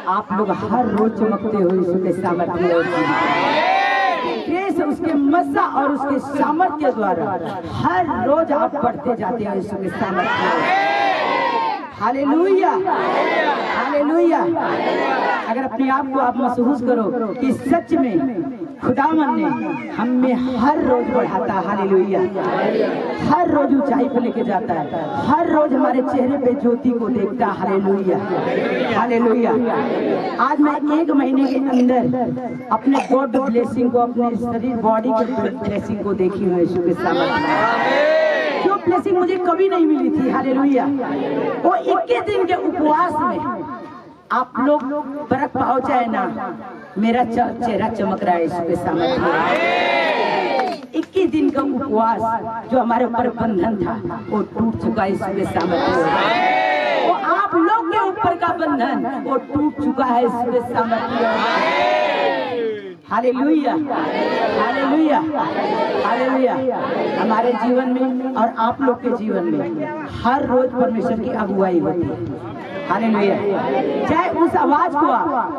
आप लोग हर रोज चमकते हो यीशु के सामर्थ्य और ग्रेस उसके मज़ा और उसके सामर्थ्य द्वारा हर रोज आप बढ़ते जाते हो यीशु के सामर्थ्य। Hallelujah hallelujah. अगर अपने आप को आप महसूस करो कि सच में खुदावन ने हमें हर रोज बढ़ाता, हालेलुया, हर रोज ऊंचाई पे लेके जाता है, हर रोज हमारे चेहरे पे ज्योति को देखता, हालेलुया हालेलुया। आज मैं 1 महीने के अंदर अपने गॉड ब्लेसिंग को, अपने शरीर बॉडी के ब्लेसिंग को देखी हूँ यीशु के सामने। जो ब्लेसिंग मुझे कभी नहीं मिली थी, हालेलुया, वो 21 दिन के उपवास में आप लोग बरक पाओ चाहे ना, मेरा चेहरा चमक रहा है यीशु के सामने। 21 दिन का उपवास जो हमारे ऊपर बंधन था वो टूट चुका है यीशु के सामने। वो आप लोग के ऊपर का बंधन वो टूट चुका है यीशु के सामने। Hallelujah hallelujah hallelujah. हमारे जीवन में और आप लोग के जीवन में हर रोज परमेश्वर की अगुवाई होती है, हालेलुया। चाहे उस आवाज को आप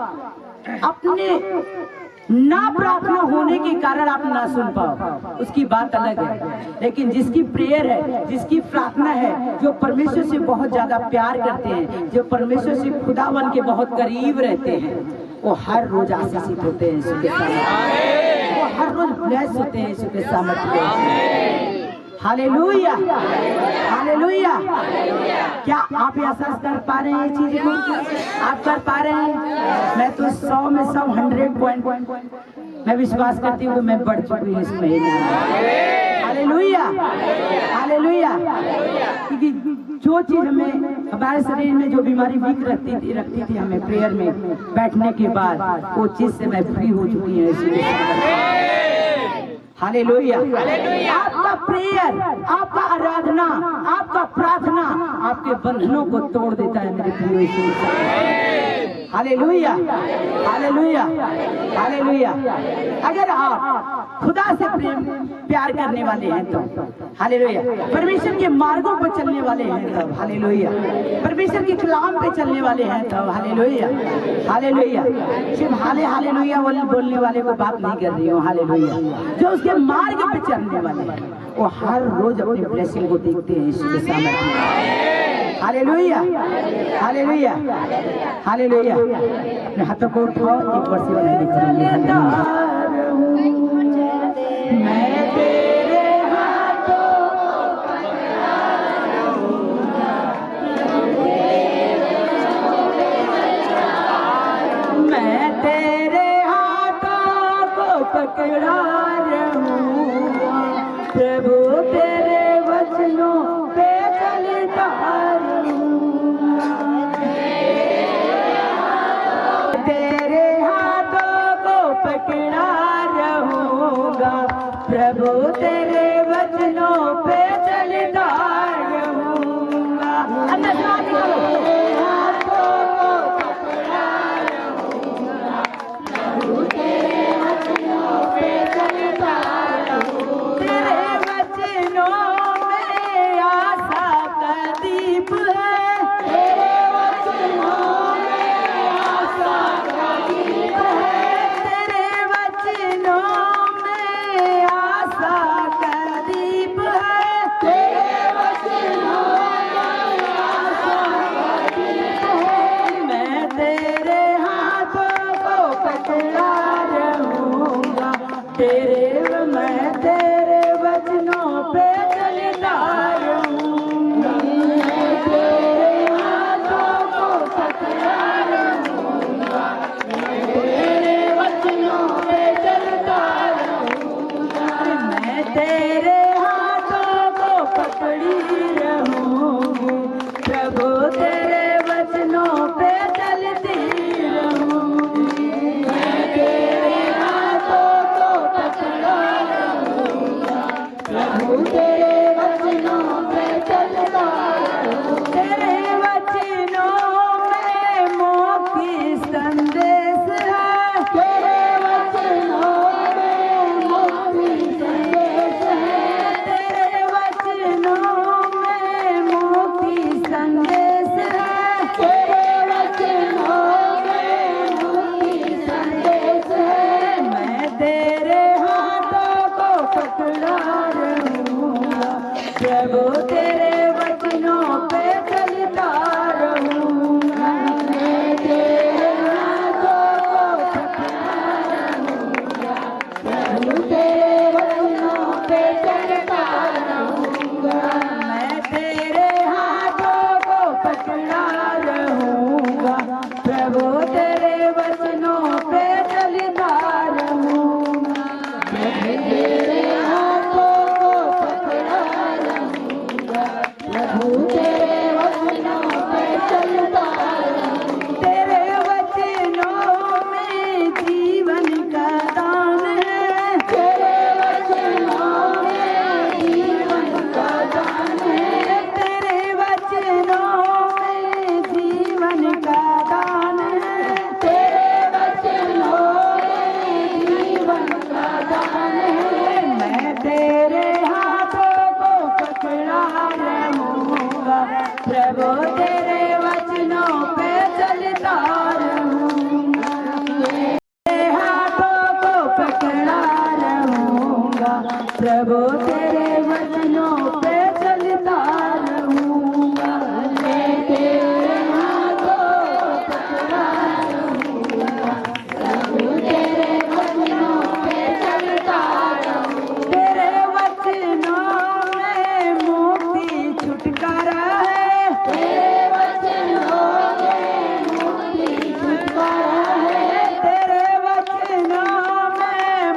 अपने ना प्रार्थना होने के कारण आप ना सुन पाओ, उसकी बात अलग है। लेकिन जिसकी प्रेयर है, जिसकी प्रार्थना है, जो परमेश्वर से बहुत ज्यादा प्यार करते हैं, जो परमेश्वर से खुदावन के बहुत करीब रहते हैं, वो हर रोज आशीषित होते हैं यीशु के सामर्थ्य, वो हर रोज ब्लेस होते हैं यीशु के सामर्थ्य। Hallelujah, hallelujah. क्या आप एहसास कर पा रहे हैं ये चीज को? आप कर पा रहे हैं? मैं तो 100 में 100 100% मैं विश्वास करती हूँ कि मैं बढ़ चुकी हूँ इस महीने में। Hallelujah, hallelujah. क्योंकि जो चीज हमें हमारे शरीर में जो बीमारी वीक रखती थी हमें प्रेयर में बैठने के बाद, वो चीज से मैं फ्री हो चुकी हूँ इसीलिए। हालेलुया। आपका प्रेयर, आपका आराधना, आपका प्रार्थना आपके बंधनों को तोड़ देता है मेरे प्रिय यीशु। Hallelujah, hallelujah, hallelujah. अगर आप खुदा से प्यार करने वाले हैं तो हालेलुया, परमेश्वर के मार्गों पर चलने वाले हैं तब हालेलुया, परमेश्वर के कलाम पे चलने वाले हैं तब हालेलुया, हालेलुया। सिर्फ हालेलुया बोलने वाले को बात नहीं कर रही हूँ। हालेलुया, जो उसके मार्ग पे चलने वाले हैं वो हर रोज अपनी ब्लेसिंग को देखते हैं यीशु के सामने। Hallelujah, hallelujah, hallelujah. अपने हाथों को उठाओ, एक वर्ष मैं तेरे हाथों मैं तेरे हाथों को पकड़ा रहूंगा, प्रभु तेरे वचनों पे चलता रहूंगा, तेरे हाथों को पकड़ा रहूंगा, प्रभु तेरे वचनों पे चलता रहूंगा। तेरे हाथों को पकड़ा रहूंगा, प्रभु तेरे वचनों पे चलता रहूंगा, मैं तेरे हाथों पकड़ा रहूंगा, प्रभु तेरे वचनों पे चलता रहूंगा, तेरे वचनों में मुक्ति छुटकारा है, तेरे वचनों में मुक्ति छुटकारा है, तेरे वचनों में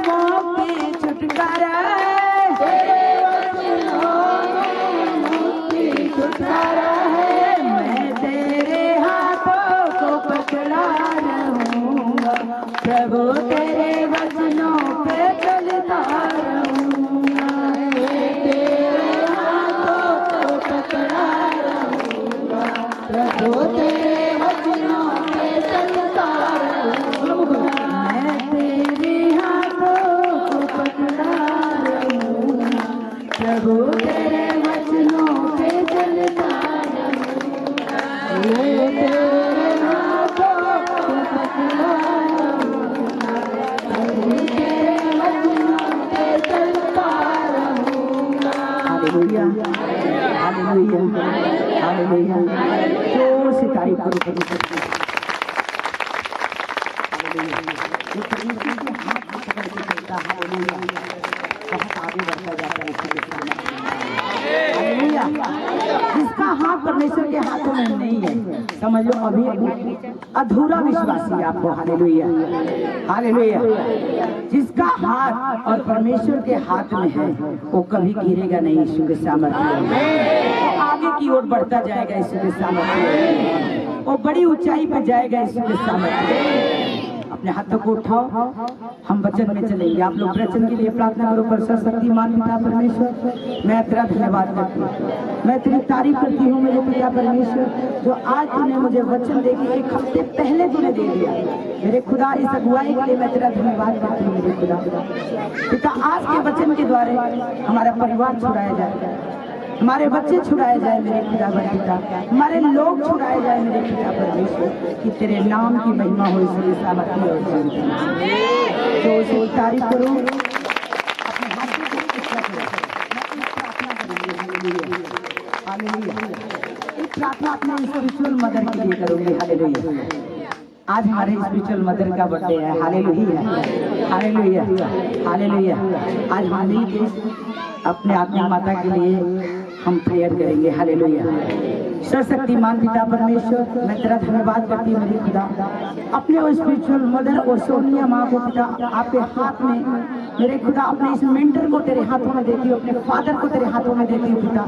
मुक्ति छुटकारा है, तेरे वचनों में मुक्ति छुटकारा है, मैं तेरे हाथों को पकड़ा रहूंगा, प्रभु तेरे वचनों पे चलता रहूंगा, मैं तेरे हाथों को पकड़ा रहूंगा, प्रभु तेरे वचनों पे चलता रहूंगा, मैं तेरे हाथों को पकड़ा रहूंगा, प्रभु तेरे वचनों पे चलता रहूंगा, मैं तेरे हाथों को पकड़ा रहूंगा, प्रभु तेरे वचनों पे चलता रहूंगा। Hallelujah, hallelujah, hallelujah. जोर से तारीफ करो प्रभु की। जो परमेश्वर के हाथ को पकड़ के चलता है, हालेलुया, बहुत आगे बढ़ता जाता है इसके सामने। हालेलुया। जिसका हाथ परमेश्वर के हाथों में नहीं है, समझ लो अभी अधूरा विश्वासी आपको। Hallelujah, hallelujah. जिसका हाथ और परमेश्वर के हाथ में है वो कभी गिरेगा नहीं यीशु के सामर्थ्य में, वो आगे की ओर बढ़ता जाएगा यीशु के सामर्थ्य में, वो बड़ी ऊंचाई पर जाएगा यीशु के सामर्थ्य में। अपने हाथों को उठाओ, हम वचन में चलेंगे। आप लोग वचन के लिए प्रार्थना करो। पर सर्वशक्तिमान पिता परमेश्वर, मैं तेरा धन्यवाद करती हूँ, मैं तेरी तारीफ करती हूँ मेरे पिता परमेश्वर, जो आज तूने मुझे वचन दे के 1 हफ्ते पहले तूने दे दिया। मेरे खुदा, इस अगुवाई के लिए मैं तेरा धन्यवाद करती हूँ मेरे खुदा। पिता, आज के वचन के द्वारा हमारा परिवार छुड़ाया जाए, हमारे बच्चे छुड़ाए जाए मेरे खुदा पिता, हमारे लोग छुड़ाए जाए मेरे पिता परमेश्वर, कि तेरे नाम की महिमा हो इसलिए सामर्थ्य और तो उसे तारीफ करो। अपने हाथों को इकट्ठा करो, मैं प्रार्थना करूंगी। हालेलुया। एक प्रार्थना अपने स्पिरिचुअल मदर के लिए करूंगी। हालेलुया। आज हमारे स्पिरिचुअल मदर का बर्थडे है। Hallelujah, hallelujah, hallelujah. आज हम मिलके अपने आत्मा माता के लिए हम प्रेयर करेंगे। हालेलुया। सर्वशक्तिमान पिता परमेश्वर, मैं तेरा धन्यवाद करती हूँ मेरी खुदा, अपने वो स्पिरिचुअल मदर और सोनिया माँ को पिता आपके हाथ में, मेरे खुदा अपने इस मेंटर को तेरे हाथों में देती हूँ, अपने फादर को तेरे हाथों में देती हूँ पिता।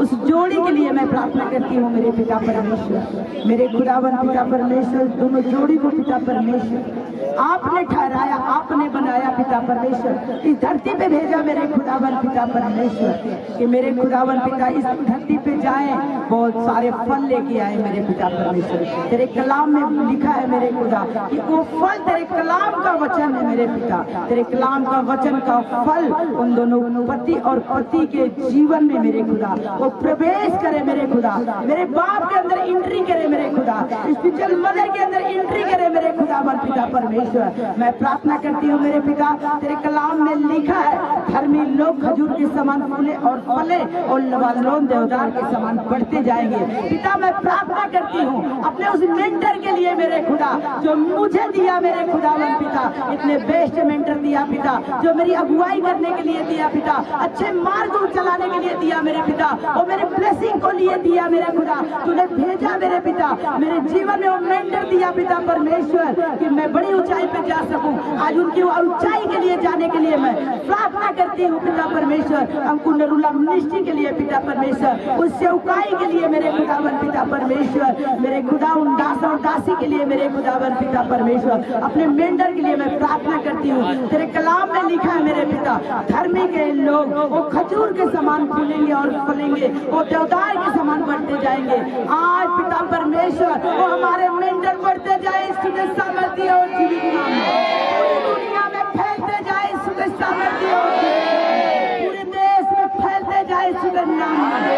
उस जोड़ी के लिए मैं प्रार्थना करती हूँ मेरे पिता परमेश्वर, मेरे खुदावन पिता परमेश्वर, दोनों जोड़ी को पिता परमेश्वर आपने ठहराया, आपने बनाया पिता परमेश्वर, इस धरती पे भेजा मेरे खुदावन पिता परमेश्वर, कि मेरे खुदावन पिता इस धरती पे जाए, बहुत सारे फल लेके आए मेरे पिता परमेश्वर। तेरे कलाम में लिखा है मेरे खुदा कि वो फल तेरे कलाम का वचन है मेरे पिता, तेरे कलाम का वचन का फल उन दोनों पति और पति के जीवन में मेरे खुदा वो प्रवेश करे मेरे खुदा, मेरे बाप के अंदर एंट्री करे मेरे खुदा, स्पिरिचुअल मदर के अंदर एंट्री करे मेरे खुदावन पिता परमेश्वर। मैं प्रार्थना करती हूँ मेरे पिता, तेरे कलाम में लिखा है धर्मी लोग खजूर के समान फूले और फले और लबानोन देवदार के समान बढ़ते जाएंगे। पिता, मैं प्रार्थना करती हूँ अपने उस मेंटर के लिए मेरे खुदा, जो मुझे दिया मेरे खुदावन पिता, इतने बेस्ट मेंटर दिया पिता, जो मेरी अगुवाई करने के लिए दिया पिता, अच्छे मार्ग को चलाने के लिए दिया मेरे पिता, और मेरे ब्लेसिंग को लिए दिया मेरे खुदा, तूने भेजा मेरे पिता, मेरे जीवन में वो मेंटर दिया पिता परमेश्वर, कि मैं बड़ी ऊंचाई पे जा सकूं। आज उनकी ऊंचाई के लिए जाने के लिए मैं प्रार्थना करती हूँ पिता परमेश्वर, हमको नरुला मिनिस्ट्री के लिए पिता परमेश्वर, उस सेवकाई के लिए मेरे खुदावन पिता परमेश्वर, मेरे खुदा उन दास और दासी के लिए मेरे खुदावन पिता परमेश्वर, अपने मेंटर के लिए मैं प्रार्थना करती हूँ। तेरे कलाम में लिखा है मेरे पिता, धर्मी के लोग वो खजूर के समान फूलेंगे और फलेंगे, वो देवदार के समान बढ़ते जाएंगे। आज पिता परमेश्वर वो हमारे मेंटर बढ़ते जाए सुबह सामर्थ्य और जीवित नाम में, पूरी दुनिया में फैलते जाए सुबह सामर्थ्य और पूरे देश में फैलते जाए सुबह नाम में,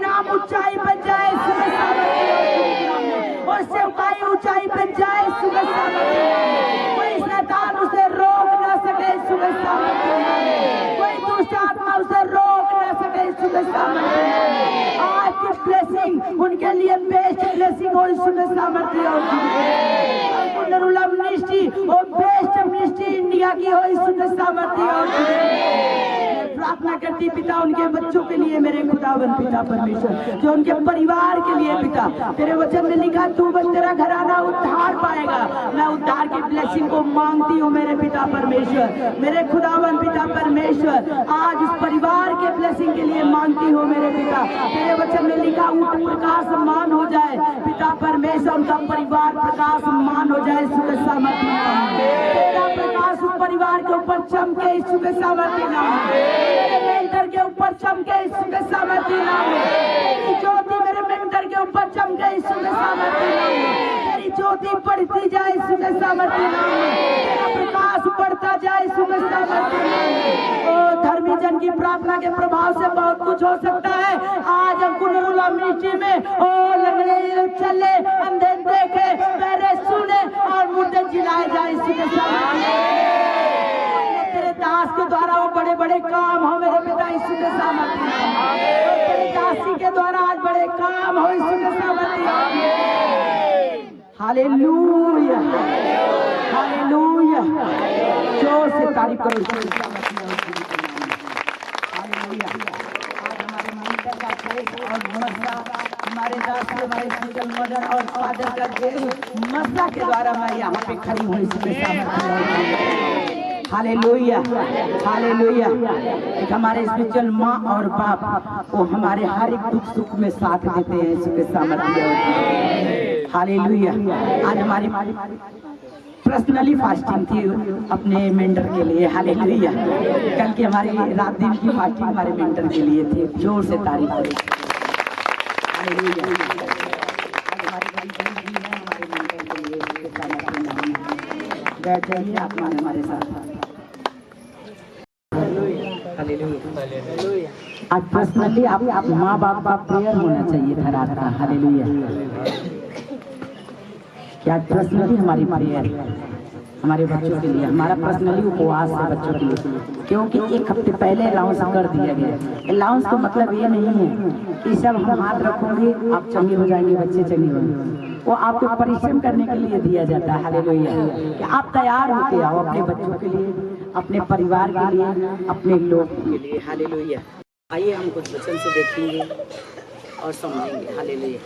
नाम ऊंचाई पर जाए सुबह सामर्थ्य और सेवकाई ऊंचाई पर जाए सुबह सामर्थ्य, कोई शैतान उसे रोक ना सके सुबह सामर्थ्य के सामर्थ्य नाम। आज की ब्लेसिंग उनके लिए बेस्ट ब्लेसिंग हो यीशु के सामर्थ्य हो। नरुला मिनिस्ट्री और बेस्ट मिनिस्ट्री इंडिया की हो यीशु के सामर्थ्य हो। प्रार्थना करती पिता उनके बच्चों के लिए, मेरे खुदावन पिता परमेश्वर, जो उनके परिवार के लिए पिता, तेरे वचन में लिखा तू बस तेरा घराना उद्धार पाएगा। मैं उद्धार की ब्लेसिंग को मांगती हूँ मेरे पिता परमेश्वर, मेरे खुदावन पिता परमेश्वर। आज उस परिवार के ब्लेसिंग के लिए मांगती हूँ मेरे पिता, तेरे वचन में लिखा उनका प्रकाशमान हो जाए पिता परमेश्वर, उनका परिवार प्रकाशमान हो जाए यीशु के सामर्थ्य नाम। तेरा प्रकाश उस परिवार के ऊपर चमके यीशु के सामर्थ्य नाम। मेरे मेंटर के ऊपर चमके यीशु के सामर्थ्य नाम। तेरी ज्योति मेरे मेंटर के ऊपर चमके यीशु के सामर्थ्य नाम। तेरी ज्योति बढ़ती जाए यीशु के सामर्थ्य नाम। तेरा प्रकाश बढ़ता जाए यीशु के सामर्थ्य नाम। ओ धर्मी जन की प्रार्थना के प्रभाव से बहुत कुछ हो सकता है। आज हम कुनरुला मिनिस्ट्री में ओ लंगड़े चले, अंधे देखे, बहरे सुने और मुर्दे जिलाए जाए यीशु के सामर्थ्य। तेरे दास के द्वारा वो बड़े बड़े काम हो मेरे पिता यीशु के सामर्थ्य। तेरे दासी के द्वारा आज बड़े काम हो यीशु के सामर्थ्य। हालेलुया, हालेलुया, जोर से तारीफ करो। हालेलुया। आज हमारे मंदिर का फेस और मस्सा, हमारे दास हमारे सिंगल मदर और फादर का मस्सा के द्वारा मैं यहाँ पे खड़ी हूँ यीशु के सामर्थ्य। Hallelujah, hallelujah. एक हमारे स्पिरिचुअल माँ और बाप वो हमारे हर एक दुख सुख में साथ देते हैं यीशु के सामर्थ्य। हालेलुया। आज हमारी पर्सनली फास्टिंग थी अपने मेंटर के लिए। हालेलुया। कल की हमारी रात दिन की फास्टिंग हमारे मेंटर के लिए थी। जोर से तारीफ करें। हालेलुया। हमारे मेंटर के लिए बैठ जाइए आप हमारे साथ। आज पर्सनली आप माँ बाप का प्रेयर होना चाहिए था रात का। हालेलुया। क्या पर्सनली हमारी प्रेयर हमारे बच्चों के लिए, हमारा पर्सनली उपवास है बच्चों के लिए, क्योंकि एक हफ्ते पहले अलाउंस कर दिया गया। अलाउंस का मतलब ये नहीं है कि सब हम हाथ रखोगे आप चंगे हो जाएंगे, बच्चे चंगे होंगे। वो आपको परिश्रम करने के लिए दिया जाता है। हालेलुया। कि आप तैयार होके आओ अपने बच्चों के लिए, अपने परिवार के लिए, अपने लोग के लिए। हालेलुया। आइए हम कुछ वचन से देखेंगे और समझेंगे। हालेलुया।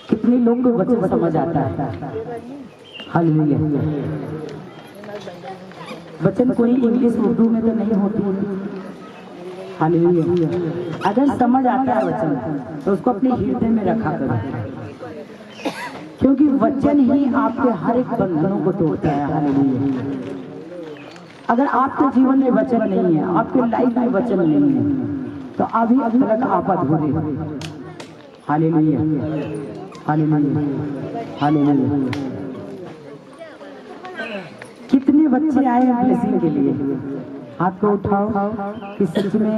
कितने लोग को वचन समझ आता है। हालेलुया। वचन कोई इंग्लिश उर्दू में तो नहीं होती। हालेलुया। अगर समझ आता है वचन तो उसको अपने हृदय में रखा करो, क्योंकि वचन ही आपके हर एक बंधनों को तोड़ता है। हालेलुया। अगर आपके जीवन में वचन नहीं है, आपके लाइफ में वचन नहीं है, तो अभी अब तक आप अधूरे। Hallelujah, hallelujah, hallelujah. कितने बच्चे आए हैं ब्लेसिंग के लिए? हाथ को उठाओ कि सच में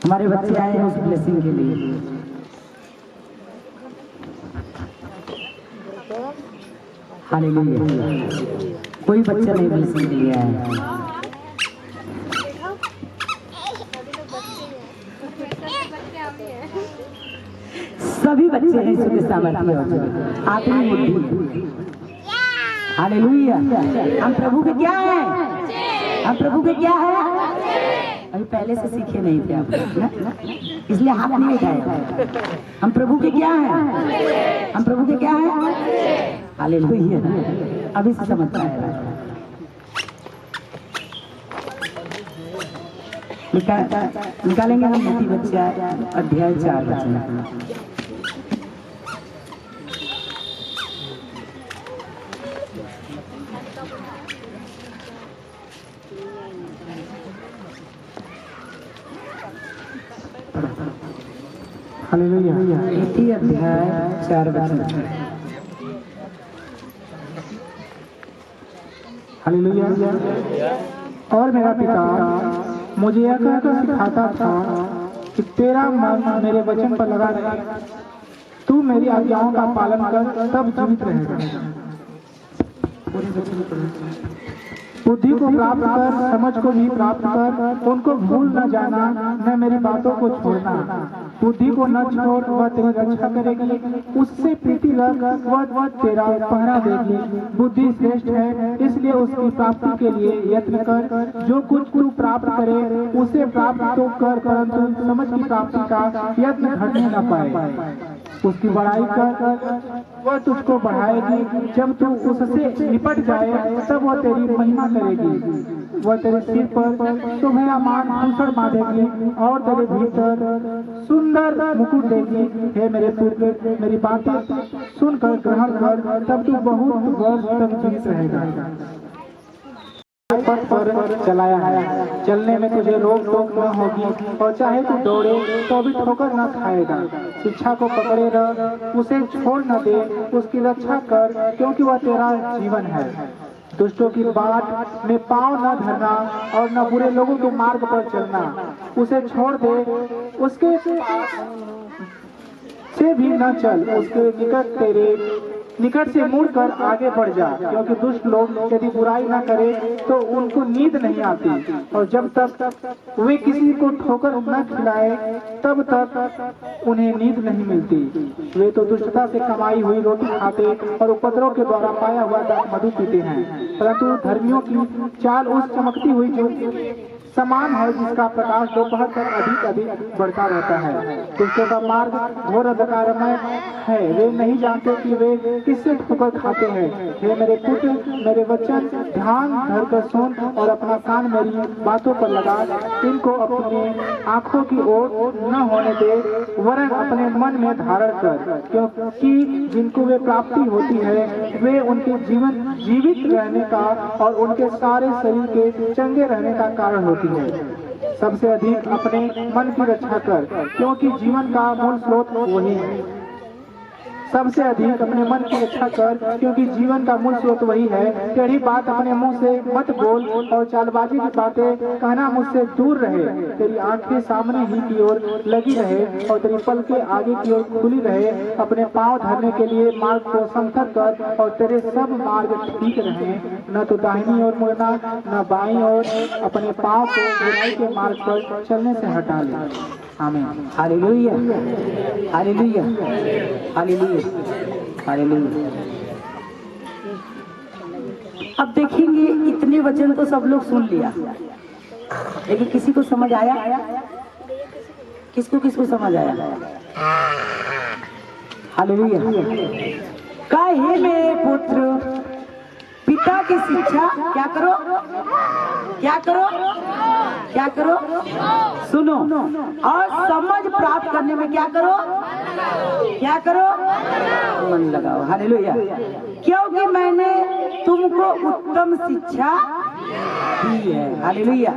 हमारे बच्चे आए हैं उस ब्लेसिंग के लिए। हालेलुया। कोई बच्चा नहीं ब्लेसिंग के लिए आया है। सभी बच्चे हैं यीशु के सामर्थ्य में। आखिरी बुद्धि। हालेलुया। हम प्रभु के क्या हैं? हम प्रभु के क्या है? अभी पहले से सीखे नहीं थे आप, इसलिए हाथ नहीं उठाए। हम प्रभु के क्या हैं? हम प्रभु के क्या हैं? हालेलुया। अभी से समझ आया। निकालेंगे हम नीति बच्चा अध्याय 4 वचन। हालेलुया। नीति अध्याय 4 वचन। हालेलुया। और मेरा पिता मुझे यह कहकर सिखाता था कि तेरा मन मेरे वचन पर लगा रहे, तू मेरी आज्ञाओं का पालन कर, तब जीवित रहेगा। बुद्धि को प्राप्त कर, समझ को भी प्राप्त कर, उनको भूल न जाना, न मेरी बातों को छोड़ना। बुद्धि को न छोड़, वह तेरी रक्षा करेगी, उससे प्रीति रख, वह तेरा पहरा देगी। बुद्धि श्रेष्ठ है, इसलिए उसकी प्राप्ति के लिए यत्न कर। जो कुछ तू प्राप्त करे उसे प्राप्त तो कर, परंतु समझ की प्राप्ति का यत्न घटने न पाए। उसकी बड़ाई कर, वह तुझको बढ़ाएगी। जब तू उससे निपट जाए तब वह तेरी महिमा करेगी। वह तेरे सिर पर शोभायमान भूषण बांधेगी और तेरे भीतर सुंदर मुकुट देगी। हे मेरे पुत्र, मेरी बातें सुनकर ग्रहण कर, तब तू बहुत वर्ष तक जीवित रहेगा। पथ पर चलाया है, चलने में तुझे रोक टोक न होगी, और चाहे तू दौड़े तो भी ठोकर न खाएगा। शिक्षा को पकड़े रह, उसे छोड़ न दे, उसकी रक्षा कर, क्योंकि वह तेरा जीवन है। दुष्टों की बाट में पांव न धरना और न बुरे लोगों के मार्ग पर चलना। उसे छोड़ दे, उसके से भी न चल, उसके निकट से मुड़कर आगे बढ़ जा, क्योंकि दुष्ट लोग यदि बुराई न करे तो उनको नींद नहीं आती, और जब तक वे किसी को ठोकर न खिलाए तब तक उन्हें नींद नहीं मिलती। वे तो दुष्टता से कमाई हुई रोटी खाते और उपद्रव के द्वारा पाया हुआ मधु पीते हैं, परंतु धर्मियों की चाल उस चमकती हुई ज्योति समान है जिसका प्रकाश दोपहर तक अधिक बढ़ता रहता है। दुष्टों का मार्ग घोर अंधकारमय है, वे नहीं जानते कि वे किससे ठोकर खाते हैं। हे मेरे पुत्र, मेरे वचन ध्यान धर कर सुन और अपना कान मेरी बातों पर लगा। इनको अपने आंखों की ओर न होने दे, वरन अपने मन में धारण कर, क्योंकि जिनको वे प्राप्ति होती है वे उनके जीवित रहने का और उनके सारे शरीर के चंगे रहने का कारण होती है। सबसे अधिक अपने मन की रक्षा कर, क्योंकि जीवन का मूल स्रोत वही है। सबसे अधिक अपने मन की रक्षा कर, क्योंकि जीवन का मूल स्रोत वही है। टेढ़ी बात अपने मुंह से मत बोल और चालबाजी की बातें कहना मुझसे दूर रहे। तेरी आंखें सामने ही की ओर लगी रहे और तेरी पलकें आगे की ओर खुली रहे। अपने पांव धरने के लिए मार्ग को समथर कर और तेरे सब मार्ग ठीक रहे। न तो दाहिनी ओर मुड़ना न बाईं ओर, अपने पांव को बुराई के मार्ग पर चलने से हटा ले। आमीन। Hallelujah, hallelujah, hallelujah, hallelujah. अब देखेंगे, इतने वचन तो सब लोग सुन लिया, लेकिन किसी को समझ आया? किसको समझ आया? हालेलुया। काहे मेरे पुत्र, पिता की शिक्षा क्या करो, क्या करो, क्या करो, सुनो, और समझ प्राप्त करने में क्या करो, क्या करो, मन लगाओ। हालेलुया। क्योंकि मैंने तुमको उत्तम शिक्षा दी है। हालेलुया।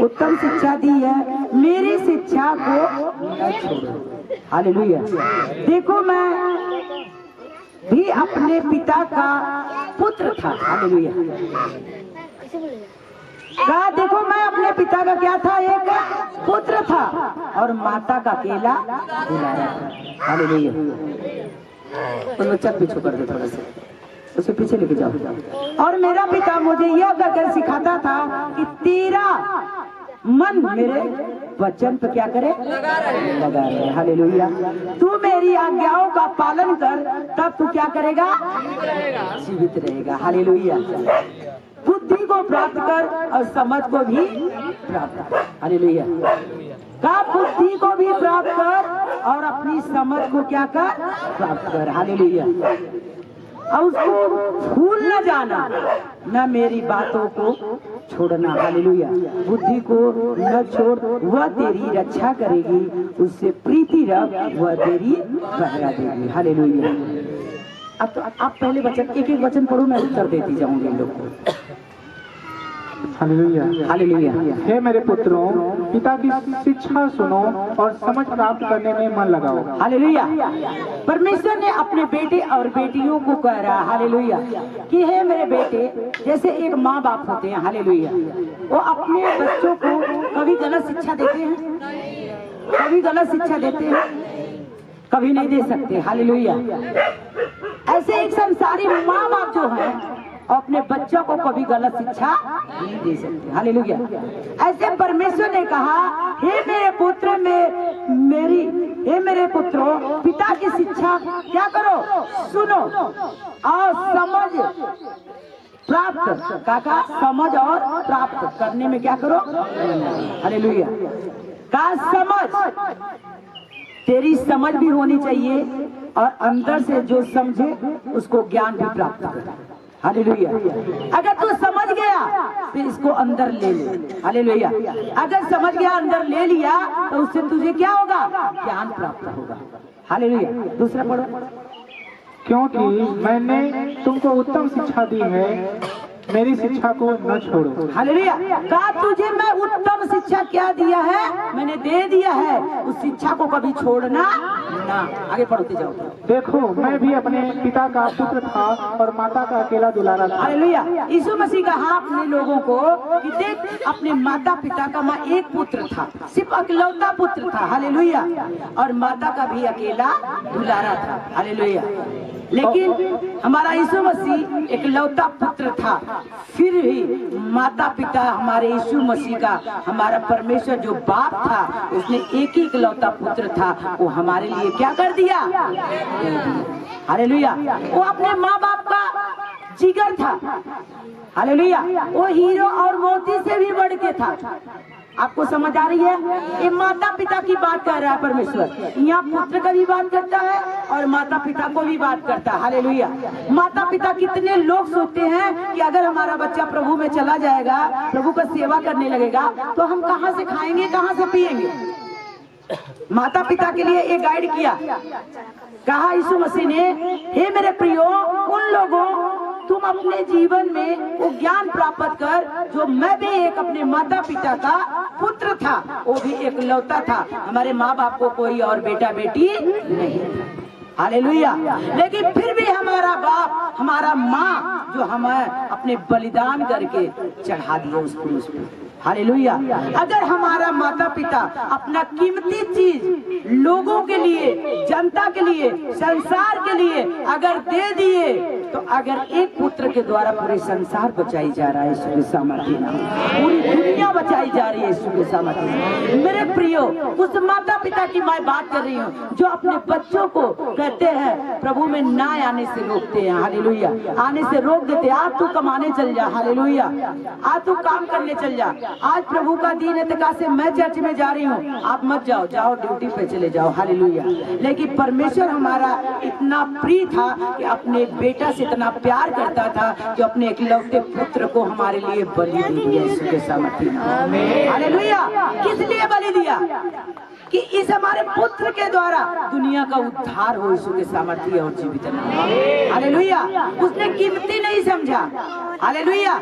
उत्तम शिक्षा दी है, मेरी शिक्षा को न छोड़ो। हालेलुया। देखो, मैं भी अपने पिता का पुत्र था। हालेलुया। कहा, देखो मैं अपने पिता का क्या था, एक पुत्र था और माता का अकेला दुलारा था। हालेलुया। तो बच्चा पीछे कर दो, थोड़ा सा उसे पीछे लेके जाओ। और मेरा पिता मुझे यह कहकर सिखाता था कि तेरा मन मेरे वचन पर क्या करे, लगा रहे। हालेलुया। तू मेरी आज्ञाओं का पालन कर, तब तू क्या करेगा, जीवित रहेगा। हालेलुया। बुद्धि को प्राप्त कर और समझ को भी प्राप्त कर। हालेलुया। का बुद्धि को भी प्राप्त कर और अपनी समझ को क्या कर, प्राप्त कर। हालेलुया। और उसको भूल न जाना, न मेरी बातों को छोड़ना। हालेलुया। बुद्धि को न छोड़, वह तेरी रक्षा करेगी, उससे प्रीति रख, वह तेरी पहरा देगी। हालेलुया। अब तो आप पहले वचन, एक एक वचन पढ़ो, मैं उत्तर देती जाऊंगी इन लोग को। Hallelujah, hallelujah. हे मेरे पुत्रों, पिता की शिक्षा सुनो और समझ प्राप्त करने में मन लगाओ। हालेलुया। परमेश्वर ने अपने बेटे और बेटियों को कह रहा, हालेलुया, कि हे मेरे बेटे, जैसे एक माँ बाप होते हैं, हालेलुया, वो अपने बच्चों को कभी गलत शिक्षा देते हैं, कभी गलत शिक्षा देते हैं, कभी नहीं दे सकते। हालेलुया। ऐसे एक संसारी माँ बाप जो है और अपने बच्चों को कभी गलत शिक्षा नहीं दे सकते। हालेलुया। ऐसे परमेश्वर ने कहा, हे मेरे पुत्र हे मेरे पुत्रों, पिता की शिक्षा क्या करो, सुनो और समझ प्राप्त, काका समझ और प्राप्त करने में क्या करो, हालेलुया। का समझ, तेरी समझ भी होनी चाहिए और अंदर से जो समझे उसको ज्ञान भी प्राप्त करे। हालेलुया। अगर तू समझ गया तो इसको अंदर ले ले। हालेलुया। अगर समझ गया, अंदर ले लिया, तो उससे तुझे क्या होगा, ज्ञान प्राप्त होगा। हालेलुया। दूसरा पढ़ो। क्योंकि मैंने तुमको उत्तम शिक्षा दी है, मेरी शिक्षा को न छोड़ो। हालेलुया। कहा तुझे मैं उत्तम शिक्षा क्या दिया है, मैंने दे दिया है, उस शिक्षा को कभी छोड़ना ना। आगे पढ़ते जाओ। देखो, मैं भी अपने पिता का पुत्र था और माता का अकेला दुलारा था। हालेलुया। यीशु मसीह कहा अपने लोगों को कि देख, अपने माता पिता का मैं एक पुत्र था, सिर्फ अकेलौता पुत्र था। हालेलुया। और माता का भी अकेला दुलारा था। हालेलुया। लेकिन हमारा यीशु मसीह एक लौता पुत्र था, फिर भी माता पिता हमारे यीशु मसीह का, हमारा परमेश्वर जो बाप था, उसने एक ही लौता पुत्र था, वो हमारे लिए क्या कर दिया, हालेलुया। वो अपने माँ बाप का जिगर था। हालेलुया। वो हीरो और मोती से भी बढ़ के था। आपको समझ आ रही है? ये माता पिता की बात कर रहा है परमेश्वर। यहाँ पुत्र का भी बात करता है और माता पिता को भी बात करता है। हालेलुया। माता पिता, कितने लोग सोचते हैं कि अगर हमारा बच्चा प्रभु में चला जाएगा, प्रभु का सेवा करने लगेगा, तो हम कहाँ से खाएंगे, कहाँ से पिएंगे। माता पिता के लिए एक गाइड किया, कहा यीशु मसीह ने, हे मेरे प्रियो, उन लोगों, तुम अपने जीवन में वो ज्ञान प्राप्त कर जो मैं भी एक अपने माता पिता का पुत्र था, वो भी एक लौता था। हमारे माँ बाप को कोई और बेटा बेटी नहीं। हालेलुया। लेकिन फिर भी हमारा बाप, हमारा माँ, जो हमें अपने बलिदान करके चढ़ा दिया उस क्रूस पे। हालेलुया। अगर हमारा माता पिता अपना कीमती चीज लोगों के लिए, जनता के लिए, संसार के लिए अगर दे दिए, तो अगर एक पुत्र के द्वारा पूरे संसार बचाई जा रहा है यीशु के सामर्थ्य नाम, पूरी दुनिया बचाई जा रही है यीशु के सामर्थ्य। मेरे प्रियो, उस माता पिता की मैं बात कर रही हूँ जो अपने बच्चों को कहते हैं प्रभु में ना आने से रोकते हैं। हालेलुया। आने से रोक देते, आज तू कमाने चल जा। हालेलुया। आज तू काम करने चल जा, आज प्रभु का दिन है, तका से मैं चर्च में जा रही हूँ, आप मत जाओ, जाओ ड्यूटी पे चले जाओ। हालेलुया। लेकिन परमेश्वर हमारा इतना प्रिय था कि अपने बेटा से इतना प्यार करता था कि अपने इकलौते पुत्र को हमारे लिए बलि दे दिया यीशु के सामर्थ्य। हालेलुया। किस लिए बलि दिया? कि इस हमारे पुत्र के द्वारा दुनिया का उद्धार हो यीशु के सामर्थ्य और जीवित रहे। हालेलुया। उसने कीमती नहीं समझा। हालेलुया।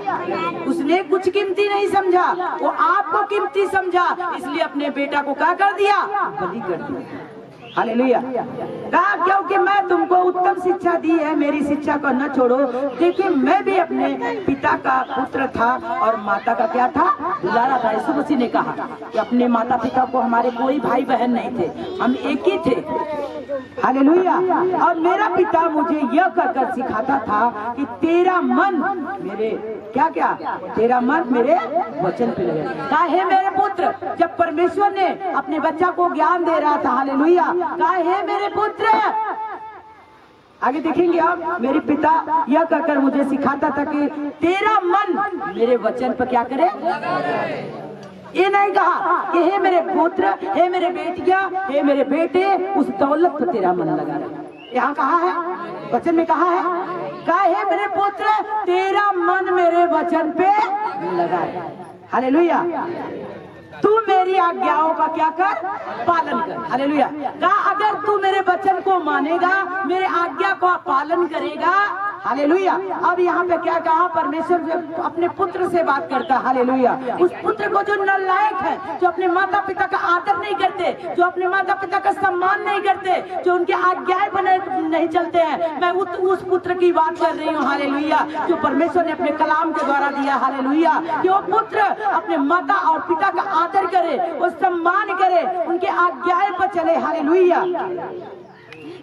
उसने कुछ कीमती नहीं समझा, वो आपको कीमती समझा, इसलिए अपने बेटा को क्या कर दिया, बलि कर दिया। हालेलुया। कहा क्योंकि मैं तुमको उत्तम शिक्षा दी है, मेरी शिक्षा को न छोड़ो। देखिए, मैं भी अपने पिता का पुत्र था और माता का क्या था, दुलारा था। यीशु मसीह ने कहा कि अपने माता पिता को, हमारे कोई भाई बहन नहीं थे, हम एक ही थे। हालेलुया। और मेरा पिता मुझे यह कहकर सिखाता था कि तेरा मन मेरे क्या तेरा मन मेरे वचन पे लगे। कहा हे मेरे पुत्र, जब परमेश्वर ने अपने बच्चा को ज्ञान दे रहा था, हालेलुया, कहा हे मेरे पुत्र, आगे देखेंगे आप, मेरे पिता यह कहकर मुझे सिखाता था कि तेरा मन मेरे वचन पर क्या करे। ये नहीं कहा कि हे मेरे पुत्र, हे मेरे बेटियां, हे मेरे बेटे, उस दौलत पर तेरा मन लगा रहे। यहाँ कहा है, वचन में कहा है, कहा हे मेरे पुत्र, तेरा मन मेरे वचन पे लगा रहे। हालेलुया। तू मेरी आज्ञाओं का क्या कर, पालन कर। हालेलुया। कहा अगर तू मेरे वचन को मानेगा, मेरे आज्ञा का पालन करेगा। हालेलुया। अब यहाँ पे क्या कहा, परमेश्वर अपने पुत्र से बात करता। हालेलुया। उस पुत्र को जो नालायक है, जो अपने माता पिता का आदर नहीं करते, जो अपने माता पिता का सम्मान नहीं करते, जो उनके आज्ञाएं बने नहीं चलते हैं, मैं उस पुत्र की बात कर रही हूँ। हालेलुया। जो परमेश्वर ने अपने कलाम के द्वारा दिया। हालेलुया। कि वो पुत्र अपने माता और पिता का आदर करे, वो सम्मान करे, उनके आज्ञाएं पर चले। हालेलुया।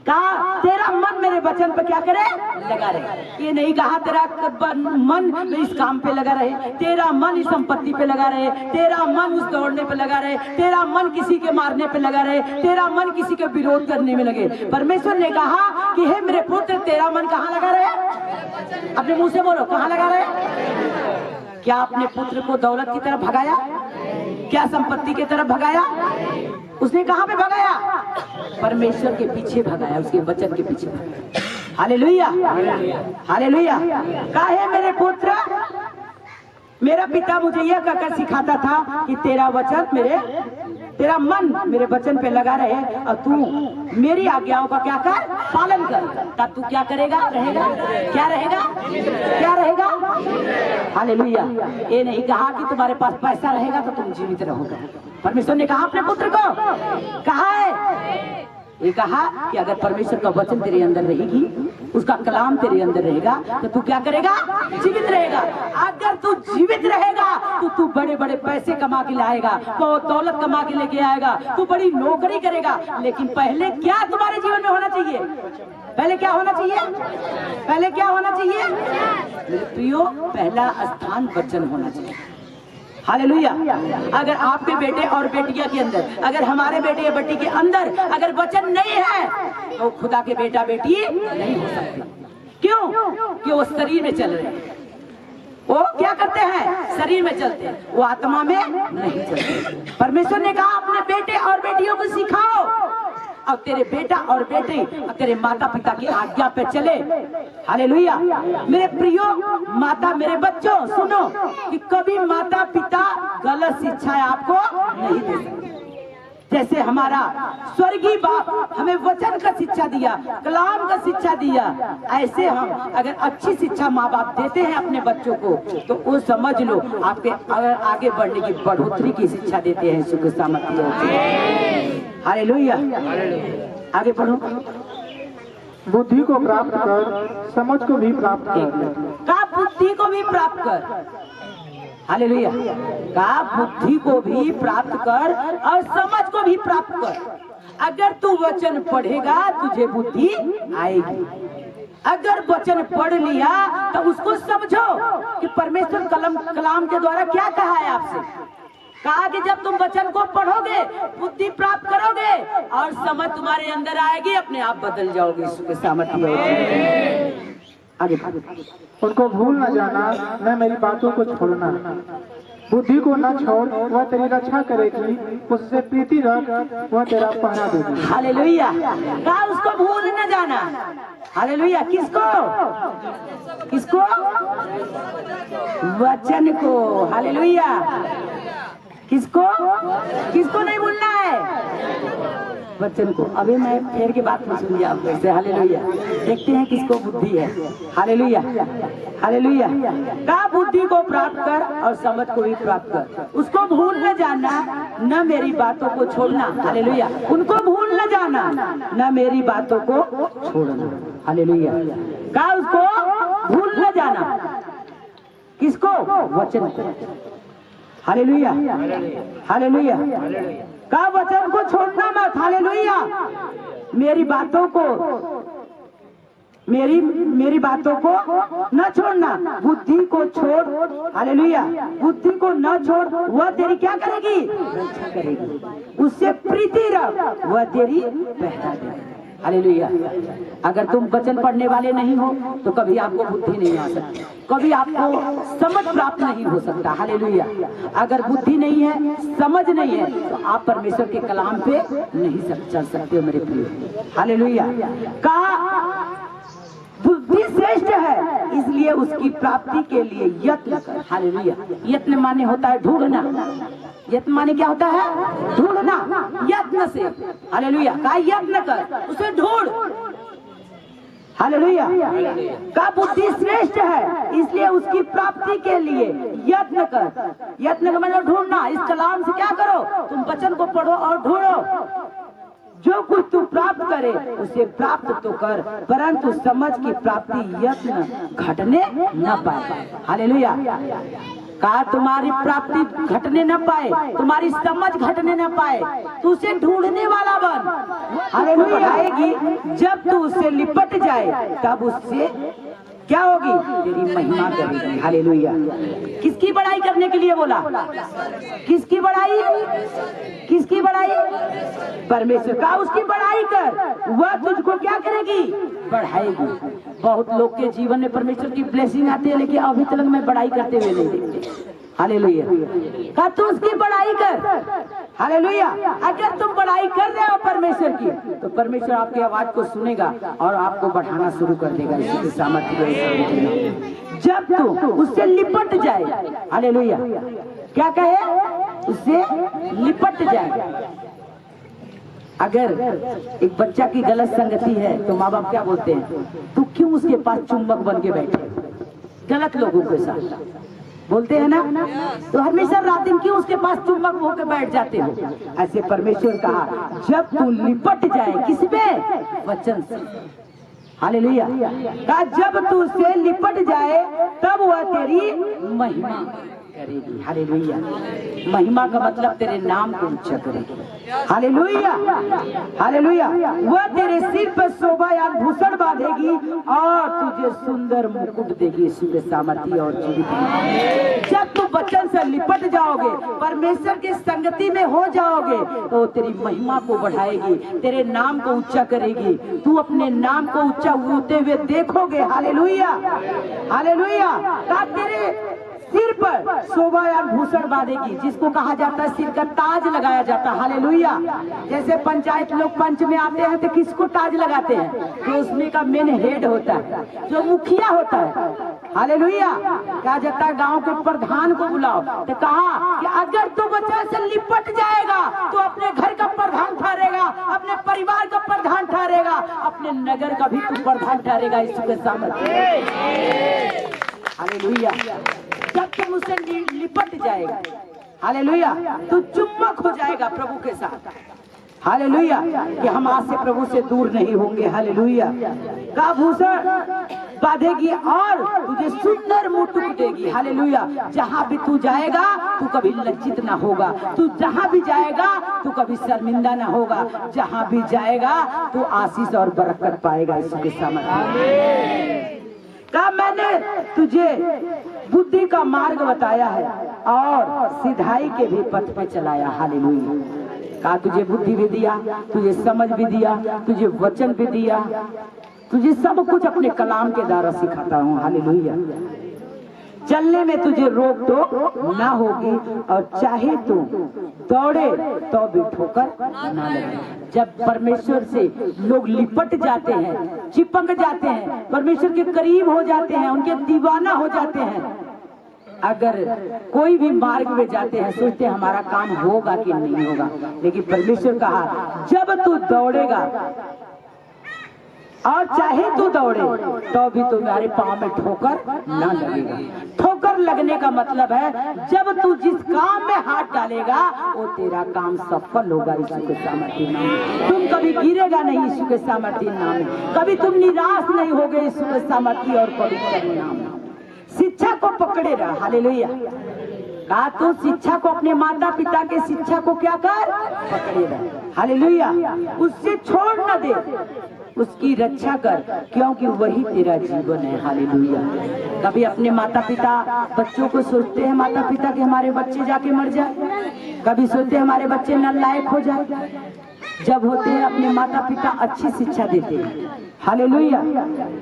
कहा तेरा मन मेरे वचन पे क्या करे, लगा रहे। ये नहीं कहा तेरा मन इस काम पे लगा रहे, तेरा मन इस संपत्ति पे लगा रहे, तेरा मन उस दौड़ने पे लगा रहे, तेरा मन किसी के मारने पे लगा रहे, तेरा मन किसी के विरोध करने में लगे। परमेश्वर ने कहा कि हे मेरे पुत्र, तेरा मन कहाँ लगा रहे? अपने मुंह से बोलो, कहाँ लगा रहे? क्या अपने पुत्र को दौलत की तरफ भगाया? क्या संपत्ति की तरफ भगाया? उसने कहां पे भगाया? परमेश्वर के पीछे भगाया, उसके वचन के पीछे भगाया। Hallelujah, hallelujah. काहे मेरे पुत्र, मेरा पिता मुझे यह कहकर सिखाता था कि तेरा मन मेरे वचन पे लगा रहे और तू मेरी आज्ञाओं का क्या कर, पालन कर, तब तू क्या करेगा, रहेगा, क्या रहेगा, क्या रहेगा। हालेलुया। ये नहीं कहा कि तुम्हारे पास पैसा रहेगा तो तुम जीवित रहोगे। परमेश्वर ने कहा अपने पुत्र को, कहा है, ये कहा कि अगर परमेश्वर का वचन तेरे अंदर रहेगी, उसका कलाम तेरे अंदर रहेगा, तो तू क्या करेगा, जीवित रहेगा। अगर तू जीवित रहेगा तो तू बड़े बड़े पैसे कमा के लाएगा, बहुत दौलत कमा के लेके आएगा, तू बड़ी नौकरी करेगा। लेकिन पहले क्या तुम्हारे जीवन में होना चाहिए? पहले क्या होना चाहिए? पहले क्या होना चाहिए मेरे प्रियो? पहला स्थान वचन होना चाहिए। हालेलुया। अगर आपके बेटे और बेटिया के अंदर, अगर हमारे बेटे या बेटी के अंदर अगर वचन नहीं है तो खुदा के बेटा बेटी नहीं हो सकते। क्यों? कि वो शरीर में चल रहे हैं, वो क्या करते हैं, शरीर में चलते हैं, वो आत्मा में नहीं चलते। परमेश्वर ने कहा अपने बेटे और बेटियों को सिखाओ, और तेरे बेटा और बेटी तेरे माता पिता की आज्ञा पे चले। हालेलुया। मेरे प्रियो माता, मेरे बच्चों सुनो कि कभी माता पिता गलत शिक्षा आपको नहीं दे सकते। जैसे हमारा स्वर्गीय बाप हमें वचन का शिक्षा दिया, कलाम का शिक्षा दिया, ऐसे हम अगर अच्छी शिक्षा माँ बाप देते हैं अपने बच्चों को तो वो समझ लो आपके अगर आगे बढ़ने की बढ़ोतरी की शिक्षा देते हैं। सुख सामर्थ्य। हालेलुया। आगे बढ़ो। बुद्धि को प्राप्त कर, समझ को भी प्राप्त कर। का बुद्धि को भी प्राप्त कर। हालेलुया। का बुद्धि को भी प्राप्त कर और समझ को भी प्राप्त कर। अगर तू वचन पढ़ेगा तुझे बुद्धि आएगी। अगर वचन पढ़ लिया तो उसको समझो कि परमेश्वर कलाम के द्वारा क्या कहा है आपसे। कहा कि जब तुम वचन को पढ़ोगे बुद्धि प्राप्त करोगे और समझ तुम्हारे अंदर आएगी, अपने आप बदल जाओगे। इसके सामर्थ्य आगे। उनको भूल न जाना, न मेरी बातों को छोड़ना। बुद्धि को न छोड़, वह तेरी रक्षा करेगी, उससे प्रीति रख, वह तेरा पहरा देगी। हालेलुया। कहा उसको भूल न जाना। हालेलुया। किसको? किसको? वचन को। हालेलुया। किसको? किसको नहीं भूलना है? वचन को। अभी मैं फिर की बात सुनिए आप से। हालेलुया। देखते हैं किसको बुद्धि है। Hallelujah, hallelujah. का बुद्धि को प्राप्त कर और समझ को भी प्राप्त कर। उसको भूल न जाना, न मेरी बातों को छोड़ना। हालेलुया। उनको भूल न जाना, न मेरी बातों को छोड़ना। हालेलुया। का उसको भूल न जाना। किसको? वचन को। Hallelujah, hallelujah. का वचन को छोड़ना मत। हालेलुया। मेरी बातों को, मेरी बातों को न छोड़ना। बुद्धि को छोड़। हालेलुया। बुद्धि को न छोड़, वह तेरी क्या करेगी? रक्षा करेगी। उससे प्रीति रख, वह तेरी पहरा देगी। हालेलुया। अगर तुम वचन पढ़ने वाले नहीं हो तो कभी आपको बुद्धि नहीं आ सकती, कभी आपको समझ प्राप्त नहीं हो सकता। हालेलुया। अगर बुद्धि नहीं है, समझ नहीं है तो आप परमेश्वर के कलाम पे नहीं चल सकते हो मेरे प्रिय। हालेलुया। कहा बुद्धि श्रेष्ठ है, इसलिए उसकी प्राप्ति के लिए यत्न कर। हालेलुया। यत्न माने होता है ढूंढना। यत्न माने क्या होता है? ढूंढना। यत्न से। हालेलुया। का यत्न कर, उसे ढूंढ। हालेलुया। का बुद्धि श्रेष्ठ है, इसलिए उसकी प्राप्ति के लिए यत्न कर। यत्न का मतलब ढूंढना। इस कलाम से क्या करो? तुम वचन को पढ़ो और ढूंढो। जो कुछ तू प्राप्त करे उसे प्राप्त तो कर, परंतु समझ की प्राप्ति यत्न घटने न पाए। हालेलुया। कहा तुम्हारी प्राप्ति घटने न पाए, तुम्हारी समझ घटने न पाए, तू उसे ढूंढने वाला बन। हालेलुया। आएगी जब तू उससे लिपट जाए तब उससे क्या होगी? तेरी महिमा करेगी। हालेलुया। किसकी बड़ाई करने के लिए बोला? किसकी बड़ाई? किसकी बड़ाई? परमेश्वर का। उसकी बड़ाई कर, वह तुझको क्या करेगी? बढ़ाएगी। बहुत लोग के जीवन में परमेश्वर की ब्लेसिंग आती है, लेकिन अभी तक मैं बड़ाई करते हुए नहीं देखते। हालेलुया। कहा तू उसकी बड़ाई कर। हालेलुया। अगर तुम बड़ाई कर रहे हो परमेश्वर की, तो परमेश्वर आपकी आवाज को सुनेगा और आपको बढ़ाना शुरू कर देगा। इसकी सामर्थ्य जब तू उससे लिपट जाए। हालेलुया। क्या कहे? उससे लिपट जाए। अगर एक बच्चा की गलत संगति है तो माँ बाप क्या बोलते हैं? तू क्यों उसके पास चुंबक बन के बैठे? गलत लोगों के साथ बोलते हैं ना, तो हमेशा रात दिन क्यों उसके पास चुंबक होकर बैठ जाते हो? ऐसे परमेश्वर कहा जब तू लिपट जाए, किसमें? वचन से। हालेलुया। कहा जब तू उससे लिपट जाए तब वह तेरी महिमा करेगी। हालेलुया। महिमा का मतलब तेरे नाम को ऊंचा करेगी। हालेलुया। हालेलुया। वह तेरे सिर पर शोभा या भूषण बांधेगी और तुझे सुंदर मुकुट देगी। सुंदर सामर्थ्य और जीवित। जब तू वचन से लिपट जाओगे, परमेश्वर की संगति में हो जाओगे, तो तेरी महिमा को बढ़ाएगी, तेरे नाम को ऊंचा करेगी। तू अपने नाम को ऊंचा होते हुए देखोगे। हालेलुया। हालेलुया। तेरे सिर पर शोभा या भूषण बांधेगी, जिसको कहा जाता है सिर का ताज लगाया जाता है। हालेलुया। जैसे पंचायत लोग पंच में आते हैं तो किसको ताज लगाते हैं? तो उसमें का मेन हेड होता है, जो मुखिया होता है। हालेलुया। कहा जाता है गांव के प्रधान को बुलाओ, तो कहा कि अगर तू बच्चा से लिपट जाएगा तो अपने घर का प्रधान ठहरेगा, अपने परिवार का प्रधान ठहरेगा, अपने नगर का भी तू प्रधान ठहरेगा। इसके सामर्थ्य। हालेलुया। जब तुम उससे लिपट जाएगा, हालेलुया, तो चुम्बक हो जाएगा प्रभु के साथ। हालेलुया। कि हम आज से प्रभु से दूर नहीं होंगे। हालेलुया। का भूषण बांधेगी और तुझे सुंदर मुकुट देगी। हालेलुया। जहाँ भी तू जाएगा तू कभी लज्जित ना होगा, तू जहाँ भी जाएगा तू कभी शर्मिंदा ना होगा, जहाँ भी जाएगा तू आशीष और बरकत पाएगा। इसके सामने का मैंने तुझे बुद्धि का मार्ग बताया है और सिधाई के भी पथ पे चलाया। हालेलुया। कहा तुझे बुद्धि भी दिया, तुझे समझ भी दिया, तुझे वचन भी दिया, तुझे सब कुछ अपने कलाम के द्वारा सिखाता हूँ। हालेलुया। चलने में तुझे रोक टोक ना होगी और चाहे तू दौड़े तो भी ठोकर ना लगे। जब परमेश्वर से लोग लिपट जाते हैं, चिपक जाते हैं, परमेश्वर के करीब हो जाते हैं, उनके दीवाना हो जाते हैं, अगर कोई भी मार्ग में जाते हैं सोचते हैं हमारा काम होगा कि नहीं होगा, लेकिन परमेश्वर कहा जब तू दौड़ेगा और चाहे तू दौड़े तो भी तुम्हारे पाँव में ठोकर ना लगेगा। ठोकर लगने का मतलब है जब तू जिस काम में हाथ डालेगा वो तेरा काम सफल होगा। यीशु के सामर्थ्य नाम में तुम कभी गिरेगा नहीं। यीशु के सामर्थ्य नाम में कभी तुम निराश नहीं होगे। यीशु के सामर्थ्य और पवित्र नाम में शिक्षा को पकड़े रहा। हालेलुया। कहा तू शिक्षा को, अपने माता पिता के शिक्षा को क्या कर? पकड़े रहा। हालेलुया। उससे छोड़ न दे, उसकी रक्षा कर, क्योंकि वही तेरा जीवन है। हालेलुया। कभी अपने माता पिता बच्चों को सोचते हैं माता पिता के हमारे बच्चे जाके मर जाए, कभी सोचते हैं हमारे बच्चे नालायक हो जाए। जब होते हैं अपने माता पिता अच्छी शिक्षा देते हैं। हालेलुया।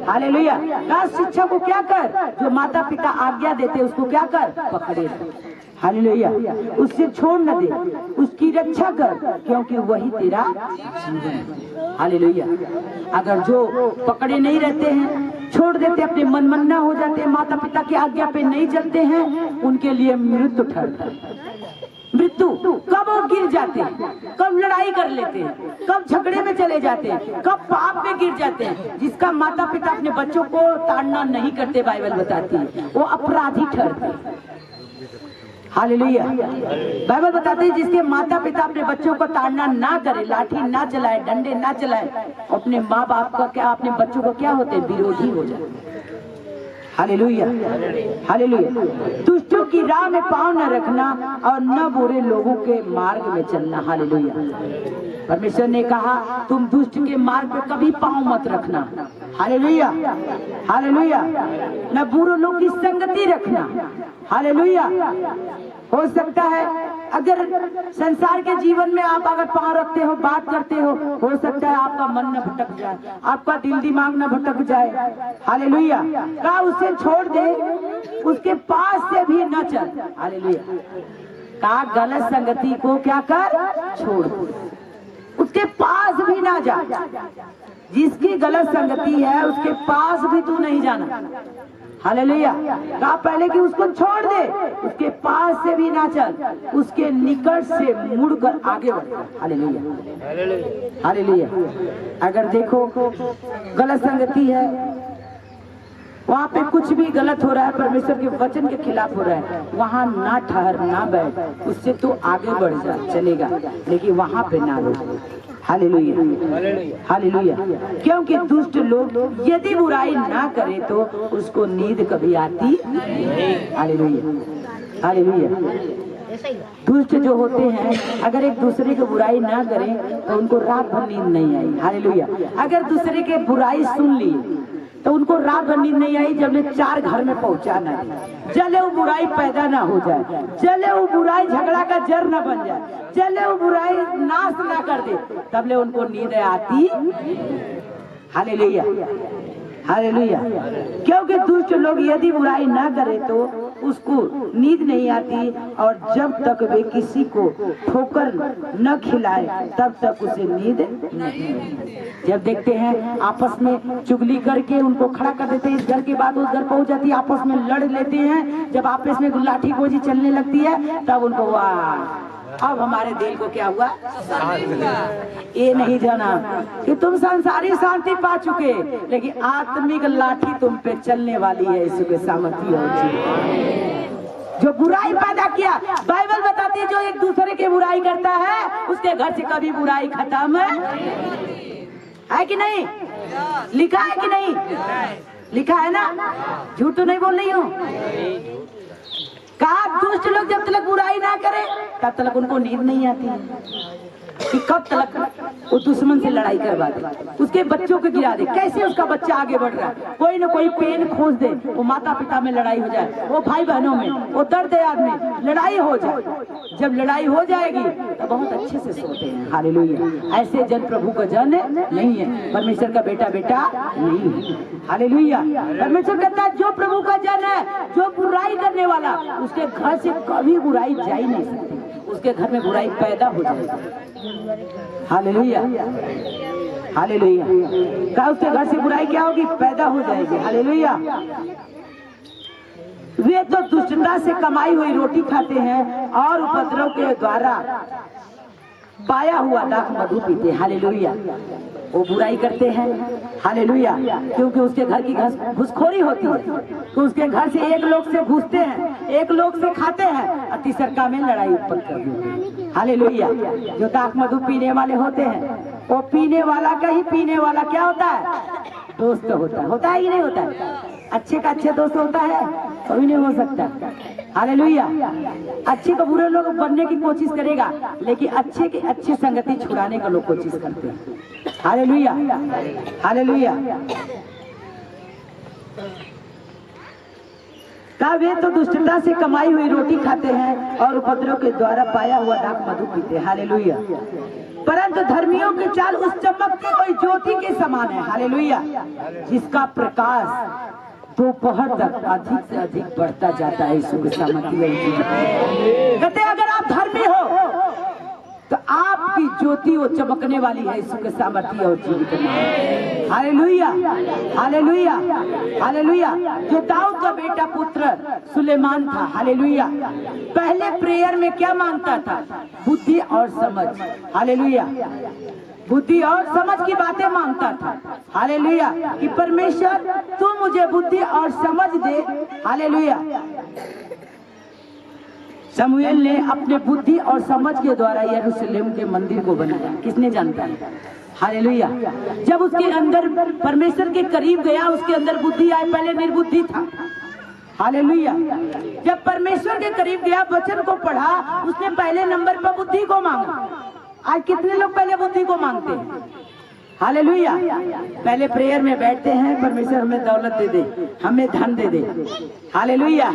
हालेलुया। का शिक्षा को क्या कर? जो माता पिता आज्ञा देते उसको क्या कर? पकड़े। हालेलुया। उससे छोड़ न दे, उसकी रक्षा कर, क्योंकि वही तेरा जीवन है। हालेलुया। अगर जो पकड़े नहीं रहते हैं, छोड़ देते, अपने मनमन्ना हो जाते हैं, माता पिता की आज्ञा पे नहीं चलते हैं, उनके लिए मृत्यु ठहरता है। मृत्यु कब वो गिर जाते हैं, कब लड़ाई कर लेते हैं, कब झगड़े में चले जाते हैं, कब पाप में गिर जाते हैं। जिसका माता पिता अपने बच्चों को ताड़ना नहीं करते, बाइबल बताती है, वो अपराधी ठहरते हैं। हालेलुया। बाइबल बताते हैं जिसके माता पिता अपने बच्चों को ताड़ना ना करे, लाठी ना चलाए, डंडे ना चलाए, अपने माँ बाप का क्या, अपने बच्चों को क्या होते हैं? विरोधी हो जाए। Hallelujah, hallelujah. दुष्टों की राह में पांव न रखना और न बुरे लोगों के मार्ग में चलना। हालेलुया। परमेश्वर ने कहा तुम दुष्ट के मार्ग पे कभी पांव मत रखना। Hallelujah, hallelujah. न बुरे लोग की संगति रखना। हालेलुया। हो सकता है अगर संसार के जीवन में आप अगर पांव रखते हो, बात करते हो सकता है आपका मन न भटक जाए, आपका दिल दिमाग न भटक जाए। हालेलुया। कहा उसे छोड़ दे, उसके पास से भी न चल। हालेलुया। कहा गलत संगति को क्या कर, छोड़, उसके पास भी ना जा। जिसकी गलत संगति है उसके पास भी तू नहीं जाना। हालेलुया। कहा पहले कि उसको छोड़ दे, उसके पास से भी ना चल, उसके निकट से मुड़कर आगे बढ़। Hallelujah, hallelujah. अगर देखो गलत संगति है, वहाँ पे कुछ भी गलत हो रहा है, परमेश्वर के वचन के खिलाफ हो रहा है, वहाँ ना ठहर, ना बैठ, उससे तो आगे बढ़ जा, चलेगा, लेकिन वहाँ पे ना रुक। Hallelujah, hallelujah. क्योंकि दुष्ट लोग यदि बुराई ना करे तो उसको नींद कभी आती नहीं। Hallelujah, hallelujah. दुष्ट जो होते हैं अगर एक दूसरे की बुराई ना करें तो उनको रात भर नींद नहीं आई। हालेलुया। अगर दूसरे के बुराई सुन ली तो उनको रात भर नींद नहीं आई जब ले 4 घर में पहुंचा ना, जले वो बुराई पैदा ना हो जाए, जले वो बुराई झगड़ा का जड़ ना बन जाए, जले वो बुराई नाश ना कर दे, तब ले उनको नींद आती। Hallelujah, hallelujah. क्योंकि दुष्ट लोग यदि बुराई ना करे तो उसको नींद नहीं आती, और जब तक वे किसी को ठोकर न खिलाए तब तक उसे नींद नहीं। जब देखते हैं आपस में चुगली करके उनको खड़ा कर देते हैं, इस घर के बाद उस घर पहुंच जाती है, आपस में लड़ लेते हैं, जब आपस में लाठी गोजी चलने लगती है तब उनको वाह अब हमारे दिल को क्या हुआ, ये नहीं जाना कि तुम संसारी शांति पा चुके, लेकिन आत्मिक लाठी तुम पे चलने वाली है। यीशु के सामर्थ्य और जो बुराई पैदा किया, बाइबल बताती है जो एक दूसरे की बुराई करता है उसके घर से कभी बुराई खत्म है कि नहीं? लिखा है कि नहीं? लिखा है ना, झूठ तो नहीं बोल रही हूँ। कहा दुष्ट लोग जब तक बुराई ना करे तब तक उनको नींद नहीं आती है कि कब तक वो दुश्मन से लड़ाई करवा दे, उसके बच्चों को गिरा दे। कैसे उसका बच्चा आगे बढ़ रहा है, कोई ना कोई पेन खोज दे, वो माता पिता में लड़ाई हो जाए, वो भाई बहनों में, वो दर्द याद में लड़ाई हो जाए। जब लड़ाई हो जाएगी तो बहुत अच्छे से सोते हैं। हालेलुया। ऐसे जन प्रभु का जन नहीं है, परमेश्वर का बेटा बेटा नहीं है। हालेलुया। परमेश्वर कहता है जो प्रभु का जन है, जो बुराई करने वाला, उसके घर से कभी बुराई जा ही नहीं सकती, उसके घर में बुराई पैदा हो जाएगी। Hallelujah, hallelujah. क्या उसके घर से बुराई क्या होगी, पैदा हो जाएगी। हालेलुया। वे तो दुष्टता से कमाई हुई रोटी खाते हैं और उपद्रव के द्वारा पाया हुआ दाख मधु पीते। हालेलुया। वो बुराई करते हैं। हालेलुया। क्योंकि उसके घर की घुसखोरी होती है, तो उसके घर से एक लोग से घुसते हैं, एक लोग से खाते हैं, और तीसरका में लड़ाई उत्पन्न कर देते हैं। हालेलुया। जो दाख मधु पीने वाले होते हैं, वो पीने वाला का ही पीने वाला क्या होता है, दोस्त होता है। होता है कि नहीं होता है? अच्छे का अच्छे दोस्त होता है, कभी नहीं हो सकता। हालेलुया। अच्छे का बुरे लोग बनने की कोशिश करेगा, लेकिन अच्छे की अच्छी संगति छुड़ाने का लोग कोशिश करते हैं। Hallelujah, hallelujah. वे तो दुष्टता से कमाई हुई रोटी खाते हैं और उपद्रव के द्वारा पाया हुआ दाख मधु पीते हैं। हालेलुया। परंतु धर्मियों की चाल उस चमकती हुई ज्योति के समान है। हालेलुया। जिसका प्रकाश दोपहर तक अधिक से अधिक बढ़ता जाता है। यीशु के सामर्थ्य कहते हैं अगर आप धर्मी हो तो आपकी ज्योति वो चमकने वाली है। यीशु के सामर्थ्य और जीवित है। Hallelujah, hallelujah, hallelujah. जो दाऊद का बेटा पुत्र सुलेमान था, हालेलुया, पहले प्रेयर में क्या मांगता था, बुद्धि और समझ। हालेलुया। बुद्धि और समझ की बातें मांगता था। हालेलुया। कि परमेश्वर तू मुझे बुद्धि और समझ दे। हालेलुया। शमूएल ने अपने बुद्धि और समझ के द्वारा यरूशलेम के मंदिर को बनाया। किसने जानता है? हालेलुया। जब उसके अंदर परमेश्वर के करीब गया, उसके अंदर बुद्धि आई, पहले निर्बुद्धि था। हालेलुया। जब परमेश्वर के करीब गया, वचन को पढ़ा, उसने पहले नंबर पर बुद्धि को मांगा। आज कितने लोग पहले बुद्धि को मांगते हैं? हालेलुया। पहले प्रेयर में बैठते हैं, परमेश्वर हमें दौलत दे दे, हमें धन दे दे। हालेलुया।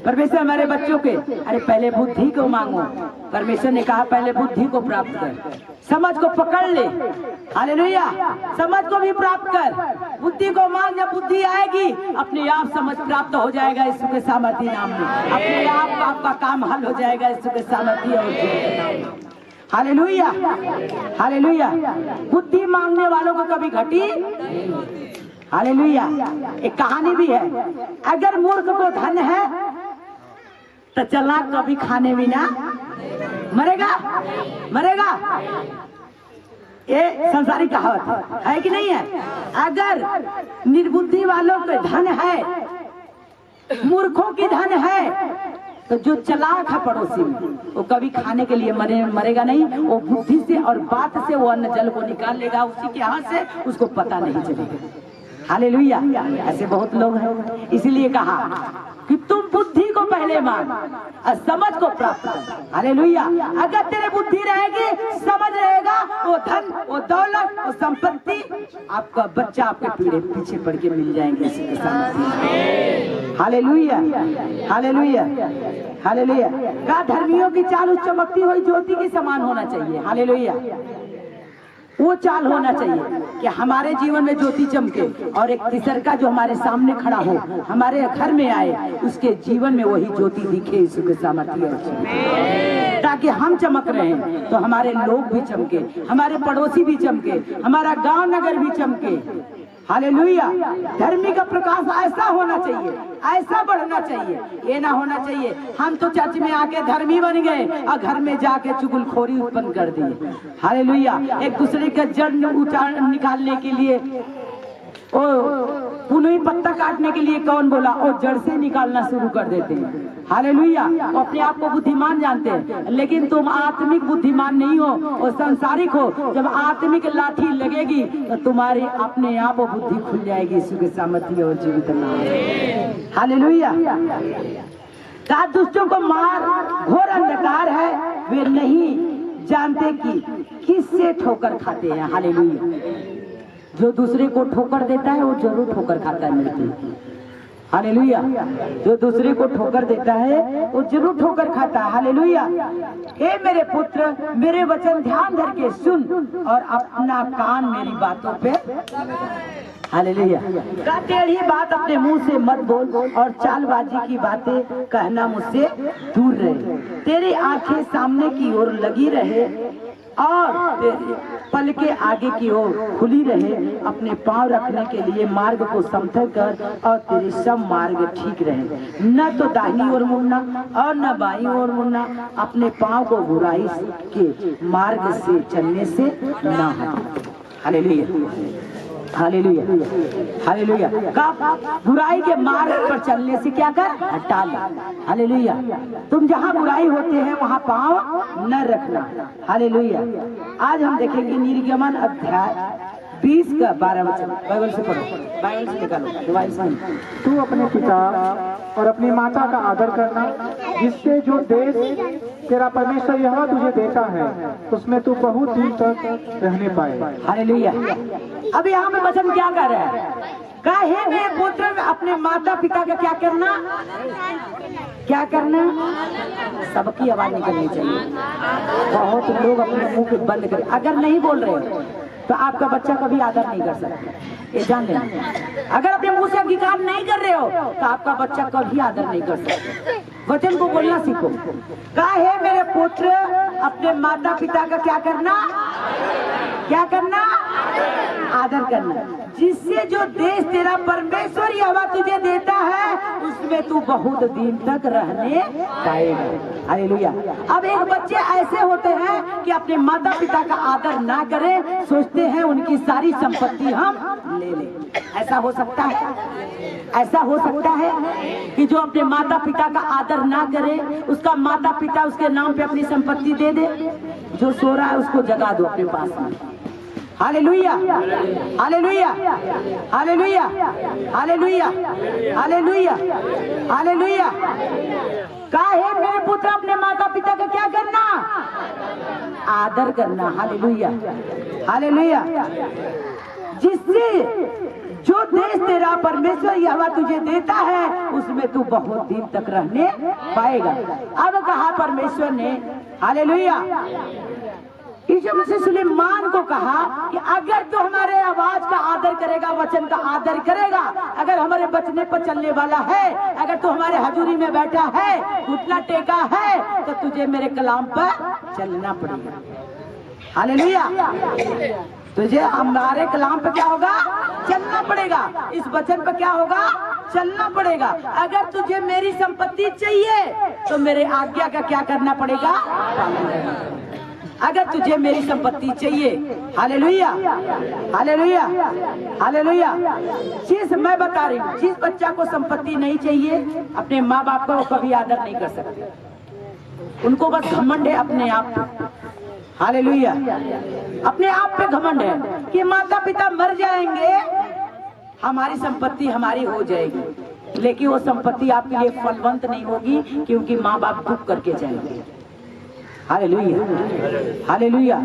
परमेश्वर हमारे बच्चों के, अरे पहले बुद्धि को मांगो। परमेश्वर ने कहा पहले बुद्धि को प्राप्त कर, समझ को पकड़ ले। हालेलुया। समझ को भी प्राप्त कर, बुद्धि को मांग। जब बुद्धि आएगी, अपने आप समझ प्राप्त हो जाएगा यीशु के सामर्थी नाम में। अपने आप आपका काम हल हो जाएगा यीशु के सामर्थी और जीवन के नाम में। हालेलुया। हालेलुया। बुद्धि मांगने वालों को कभी घटी। हालेलुया। एक कहानी भी है, अगर मूर्ख को धन है तो चालाक कभी खाने बिना मरेगा। मरेगा, ये संसारिक कहावत है कि नहीं है? अगर निर्बुद्धि वालों के धन है, मूर्खों की धन है, तो जो चालाक है पड़ोसी में, वो कभी खाने के लिए मरेगा नहीं। वो बुद्धि से और बात से वो अन्न जल को निकाल लेगा, उसी के हाथ से उसको पता नहीं चलेगा। हालेलुया। ऐसे बहुत लोग हैं, इसीलिए कहा कि तुम बुद्धि को पहले मांग और समझ को प्राप्त कर। हालेलुया। अगर तेरे बुद्धि रहेगी, समझ रहेगा, वो धन, वो दौलत, वो संपत्ति, आपका बच्चा आपके पीछे पड़ के मिल जाएंगे इसी के साथ। हालेलुया। हालेलुया। हालेलुया। का धर्मियों की चाल उस चमकती हुई ज्योति के समान होना चाहिए। हालेलुया। वो चाल होना चाहिए कि हमारे जीवन में ज्योति चमके, और एक तीसरा जो हमारे सामने खड़ा हो, हमारे घर में आए, उसके जीवन में वही ज्योति दिखे यीशु के सामर्थ्य, ताकि हम चमक रहे हैं तो हमारे लोग भी चमके, हमारे पड़ोसी भी चमके, हमारा गांव नगर भी चमके। हालेलुया। धर्मी का प्रकाश ऐसा होना चाहिए, ऐसा बढ़ना चाहिए। ये ना होना चाहिए हम तो चर्च में आके धर्मी बन गए और घर में जाके चुगलखोरी उत्पन्न कर दी। हालेलुया। एक दूसरे का जड़ निकालने के लिए, ओ पुनः पत्ता काटने के लिए कौन बोला, और जड़ से निकालना शुरू कर देते हैं। हालेलुया। अपने आप को बुद्धिमान जानते हैं, लेकिन तुम आत्मिक बुद्धिमान नहीं हो और संसारिक हो। जब आत्मिक लाठी लगेगी तो तुम्हारी अपने आप बुद्धि खुल जाएगी यीशु के सामर्थ्य और जीवित नाम। हालेलुया। का दुष्टों को मार घोर अंधकार है, वे नहीं जानते कि किससे ठोकर खाते हैं। हालेलुया। जो दूसरे को ठोकर देता है वो जरूर ठोकर खाता है मृत्यु। हालेलुया। जो दूसरे को ठोकर देता है वो जरूर ठोकर खाता है। हालेलुया। हे मेरे पुत्र, मेरे वचन ध्यान धर के सुन और अपना कान मेरी बातों पे। हालेलुया। का टेढ़ी बात अपने मुंह से मत बोल और चालबाजी की बातें कहना मुझसे दूर रहे। तेरी आंखें सामने की ओर लगी रहे और पल के आगे की ओर खुली रहे। अपने पांव रखने के लिए मार्ग को समतल कर और तेरे सब मार्ग ठीक रहे। न तो दाहिनी ओर मुड़ना और न बाईं ओर मुड़ना। अपने पांव को बुराई के मार्ग से चलने से न हटा। हालेलुया। हालेलुया। हालेलुया। बुराई के मार्ग पर चलने से क्या कर, हटा ले। हालेलुया। तुम जहाँ बुराई होते हैं वहाँ पांव न रखना। हालेलुया। आज हम देखेंगे निर्गमन अध्याय 20 का 12 वचन। बाइबल से पढ़ो, बाइबल से निकालो, मोबाइल से। तू अपने पिता और अपनी माता का आदर करना, जिससे जो देश तेरा परमेश्वर यहोवा तुझे देता है उसमें तू बहुत दिन तक रहने पाए। हालेलुया। अब यहाँ पे वचन क्या कर रहा है? कहे मेरे पुत्र, अपने माता पिता का क्या करना, क्या करना? सबकी आवाज निकलनी चाहिए। बहुत लोग अपने मुंह के बंद करें। अगर नहीं बोल रहे तो आपका बच्चा कभी आदर नहीं कर सकता, ये जान लेना। अगर अपने मुंह से अंगीकार नहीं कर रहे हो तो आपका बच्चा कभी आदर नहीं कर सकता। वचन को बोलना सीखो। काहे मेरे पुत्र, अपने माता पिता का क्या करना, क्या करना? आदर करना, जिससे जो देश तेरा परमेश्वर यहोवा तुझे देता है उसमें तू बहुत दिन तक रहने पाएगा। हालेलुया। अब एक बच्चे ऐसे होते हैं कि अपने माता पिता का आदर ना करें, सोचते हैं उनकी सारी संपत्ति हम ले लें। ऐसा हो सकता है? ऐसा हो सकता है कि जो अपने माता पिता का आदर ना करे, उसका माता पिता उसके नाम पे अपनी संपत्ति दे दे। जो सो रहा है उसको जगा दो अपने पास में। Hallelujah, hallelujah, hallelujah, hallelujah, hallelujah, hallelujah. काहे मेरे पुत्र अपने माता पिता का क्या करना? आदर करना। Hallelujah, hallelujah. जिससे जो देश तेरा परमेश्वर यहोवा तुझे देता है उसमें तू बहुत दिन तक रहने पाएगा। अब कहा परमेश्वर ने, हालेलुया, यीशु मसीह सुलेमान को कहा कि अगर तू हमारे आवाज का आदर करेगा, वचन का आदर करेगा, अगर हमारे बचने पर चलने वाला है, अगर तू हमारे हजूरी में बैठा है, घुटना टेका है, तो तुझे मेरे कलाम पर चलना पड़ेगा। हालेलुया, तुझे हमारे कलाम पे क्या होगा? चलना पड़ेगा। इस वचन पे क्या होगा? चलना पड़ेगा। अगर तुझे मेरी संपत्ति चाहिए तो मेरे आज्ञा का क्या करना पड़ेगा? अगर तुझे मेरी संपत्ति चाहिए, हालेलुया, हालेलुया, हालेलुया। जिस मैं बता रही हूँ, जिस बच्चा को संपत्ति नहीं चाहिए, अपने माँ बाप का वो कभी आदर नहीं कर सकते। उनको बस घमंड है अपने आप पे। हालेलुया, अपने आप पे घमंड है कि माता पिता मर जाएंगे, हमारी संपत्ति हमारी हो जाएगी, लेकिन वो संपत्ति आपके लिए फलवंत नहीं होगी क्योंकि माँ बाप दुख करके जाएंगे। Hallelujah, hallelujah.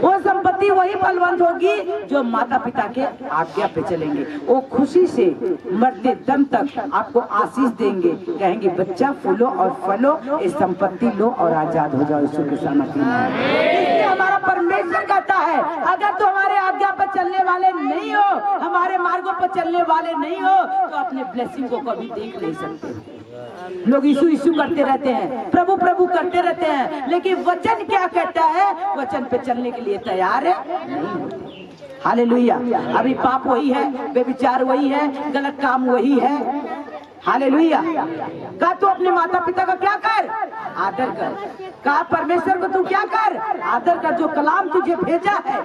वो संपत्ति वही फलवंत होगी जो माता पिता के आज्ञा पे चलेंगे। वो खुशी से मरते दम तक आपको आशीष देंगे, कहेंगे बच्चा फूलो और फलो, इस संपत्ति लो और आजाद हो जाओ यीशु के सामर्थ्य में। इसलिए हमारा परमेश्वर कहता है, अगर तो हमारे आज्ञा पर चलने वाले नहीं हो, हमारे मार्गों पर चलने वाले नहीं हो, तो अपने ब्लेसिंग को कभी देख नहीं सकते। लोग यीशु यीशु करते रहते हैं, प्रभु प्रभु करते रहते हैं, लेकिन वचन क्या कहता है? वचन पे चलने के लिए तैयार है नहीं। हालेलुया। अभी पाप वही है, बेविचार वही है, गलत काम वही है। हालेलुया। का तू अपने माता पिता का क्या कर? आदर कर। का परमेश्वर को तू क्या कर? आदर कर। जो कलाम तुझे भेजा है,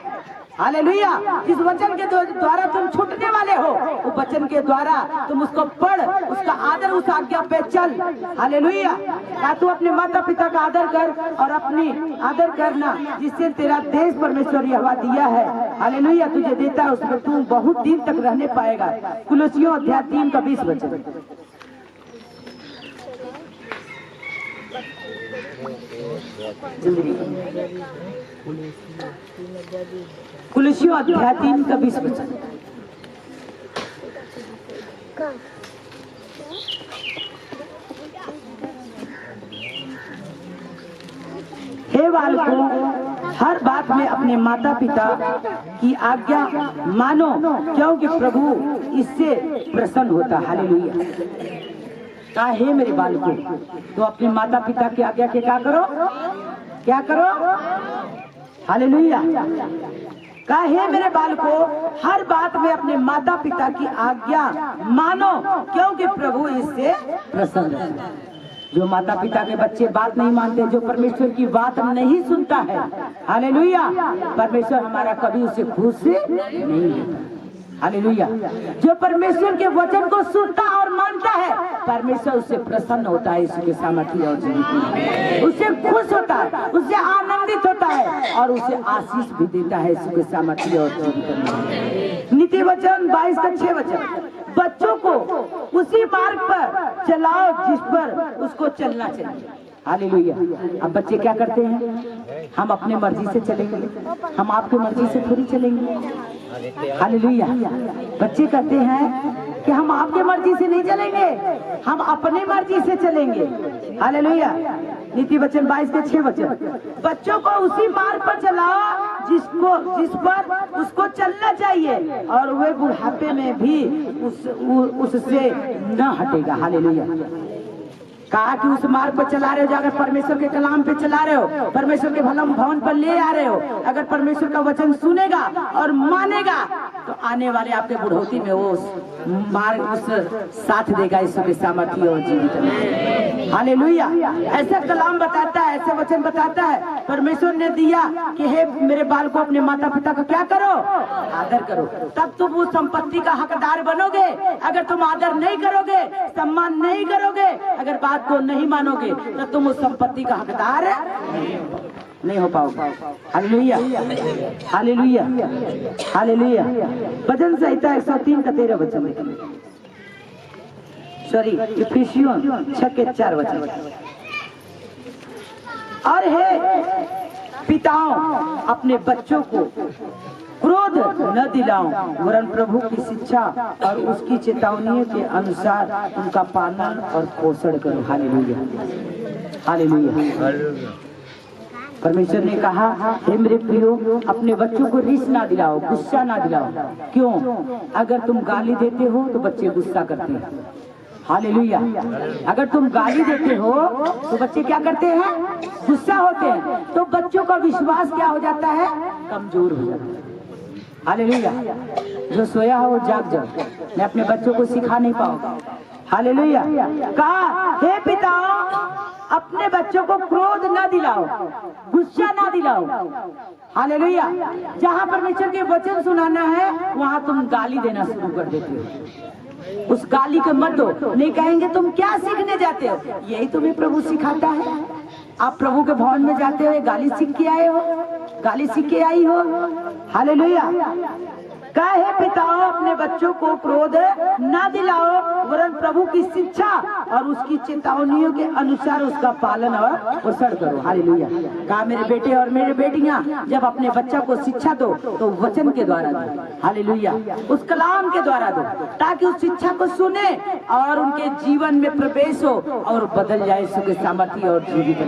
हालेलुया, जिस वचन के द्वारा तुम छूटने वाले हो, वो वचन के द्वारा तुम उसको पढ़, उसका आदर, उस आज्ञा पे चल। हालेलुया। क्या तू अपने माता पिता का आदर कर और अपनी आदर करना, जिससे तेरा देश परमेश्वर यहोवा दिया है, हालेलुया, तुझे देता है, उसमें तू बहुत दिन तक रहने पाएगा। कुलुस्सियों अध्याय 3 का 20 वचन। कुलुस्सियों अध्याय 3 का 20 वचन। हे बालकों, हर बात में अपने माता पिता की आज्ञा मानो, क्योंकि प्रभु इससे प्रसन्न होता। हालेलुया। कहा, हे मेरे बालकों, तो अपने माता पिता की आज्ञा के क्या करो? क्या करो? हालेलुया। कहा, हे मेरे बालकों, हर बात में अपने माता पिता की आज्ञा मानो, क्योंकि प्रभु इससे प्रसन्न है। जो माता पिता के बच्चे बात नहीं मानते, जो परमेश्वर की बात नहीं सुनता है, हालेलुया, परमेश्वर हमारा कभी उसे खुश नहीं होता। हालेलुया। जो परमेश्वर के वचन को सुनता और मानता है, परमेश्वर उससे प्रसन्न होता है, यीशु के सामर्थ्य और जीवित में उससे खुश होता है, उससे आनंदित होता है और उसे आशीष भी देता है, यीशु के सामर्थ्य और जीवित में। नीति वचन 22 का 6 वचन। बच्चों को उसी मार्ग पर चलाओ जिस पर उसको चलना चाहिए। हालेलुया। अब बच्चे क्या करते हैं? हम अपने मर्जी से चलेंगे, हम आपकी मर्जी से थोड़ी चलेंगे। हालेलुया। बच्चे कहते हैं कि हम आपके मर्जी से नहीं चलेंगे, हम अपने मर्जी से चलेंगे। हालेलुया। नीति वचन 22 के 6 वचन। बच्चों को उसी मार्ग पर चलाओ जिस पर उसको चलना चाहिए, और वे बुढ़ापे में भी उससे न हटेगा। हालेलुया। कहा कि उस मार्ग पर चला रहे हो, अगर परमेश्वर के कलाम पे चला रहे हो, परमेश्वर के भवन पर ले आ रहे हो, अगर परमेश्वर का वचन सुनेगा और मानेगा, तो आने वाले आपके बुढ़ौती में वो मार्ग उस साथ देगा, यीशु के सामर्थ्य और जीवित में। हालेलुया। ऐसा कलाम बताता है, ऐसे वचन बताता है, परमेश्वर ने दिया कि हे मेरे बाल को अपने माता पिता का क्या करो? आदर करो, तब तुम उस संपत्ति का हकदार बनोगे। अगर तुम आदर नहीं करोगे, सम्मान नहीं करोगे, अगर बात को नहीं मानोगे, तो तुम उस संपत्ति का हकदार नहीं हो। नहीं हो पाओगे। Hallelujah, hallelujah, hallelujah. भजन संहिता 103 का 13 वचन देखिए, सॉरी इफिसियों 6 के 4 वचन। और हे पिताओं, अपने बच्चों को क्रोध न दिलाओ, वरन प्रभु की शिक्षा और उसकी चेतावनियों के अनुसार उनका पालन और पोषण करो। Hallelujah, hallelujah. परमेश्वर ने कहा, हे मेरे प्रियो, अपने बच्चों को रिस ना दिलाओ, गुस्सा ना दिलाओ। क्यों? अगर तुम गाली देते हो तो बच्चे गुस्सा करते हैं। हालेलुया। अगर तुम गाली देते हो तो बच्चे क्या करते हैं? गुस्सा होते हैं। तो बच्चों का विश्वास क्या हो जाता है? कमजोर हो जाता है। हालेलुया। जो सोया हो जाग जाओ, मैं अपने बच्चों को सिखा नहीं पाऊंगा। हालेलुया। कहा, हे पिता, अपने बच्चों को क्रोध न दिलाओ, गुस्सा ना दिलाओ। हालेलुया। जहाँ परमेश्वर के वचन सुनाना है वहाँ तुम गाली देना शुरू कर देते हो। उस गाली को मत दो। नहीं कहेंगे तुम क्या सीखने जाते हो? यही तुम्हें प्रभु सिखाता है। आप प्रभु के भवन में जाते हुए गाली सीख के आए हो, गाली सीख के आई हो। हालेलुया। कहे पिताओ, अपने बच्चों को क्रोध ना दिलाओ, वरन प्रभु की शिक्षा और उसकी चेतावनियों के अनुसार उसका पालन और पोषण करो। हालेलुया। कहा, मेरे बेटे और मेरे बेटियां, जब अपने बच्चा को शिक्षा दो तो वचन के द्वारा दो। हालेलुया। उस कलाम के द्वारा दो, ताकि उस शिक्षा को सुने और उनके जीवन में प्रवेश हो और बदल जाए सुख सामर्थ्य और जीवित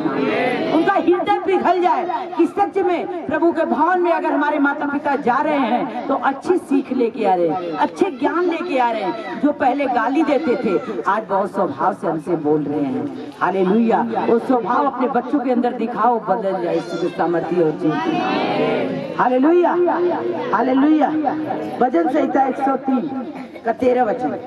उनका हृदय पिघल जाए कि सच में प्रभु के भवन में अगर हमारे माता पिता जा रहे हैं तो अच्छी सीख लेके आ रहे हैं, अच्छे ज्ञान लेके आ रहे हैं। जो पहले गाली देते थे आज बहुत स्वभाव से हमसे बोल रहे हैं। हालेलुया। वो स्वभाव अपने बच्चों के अंदर दिखाओ, बदल जाए सुख सामर्थ्य और जीवित। Hallelujah, hallelujah. भजन संहिता 103 का 13 वचन।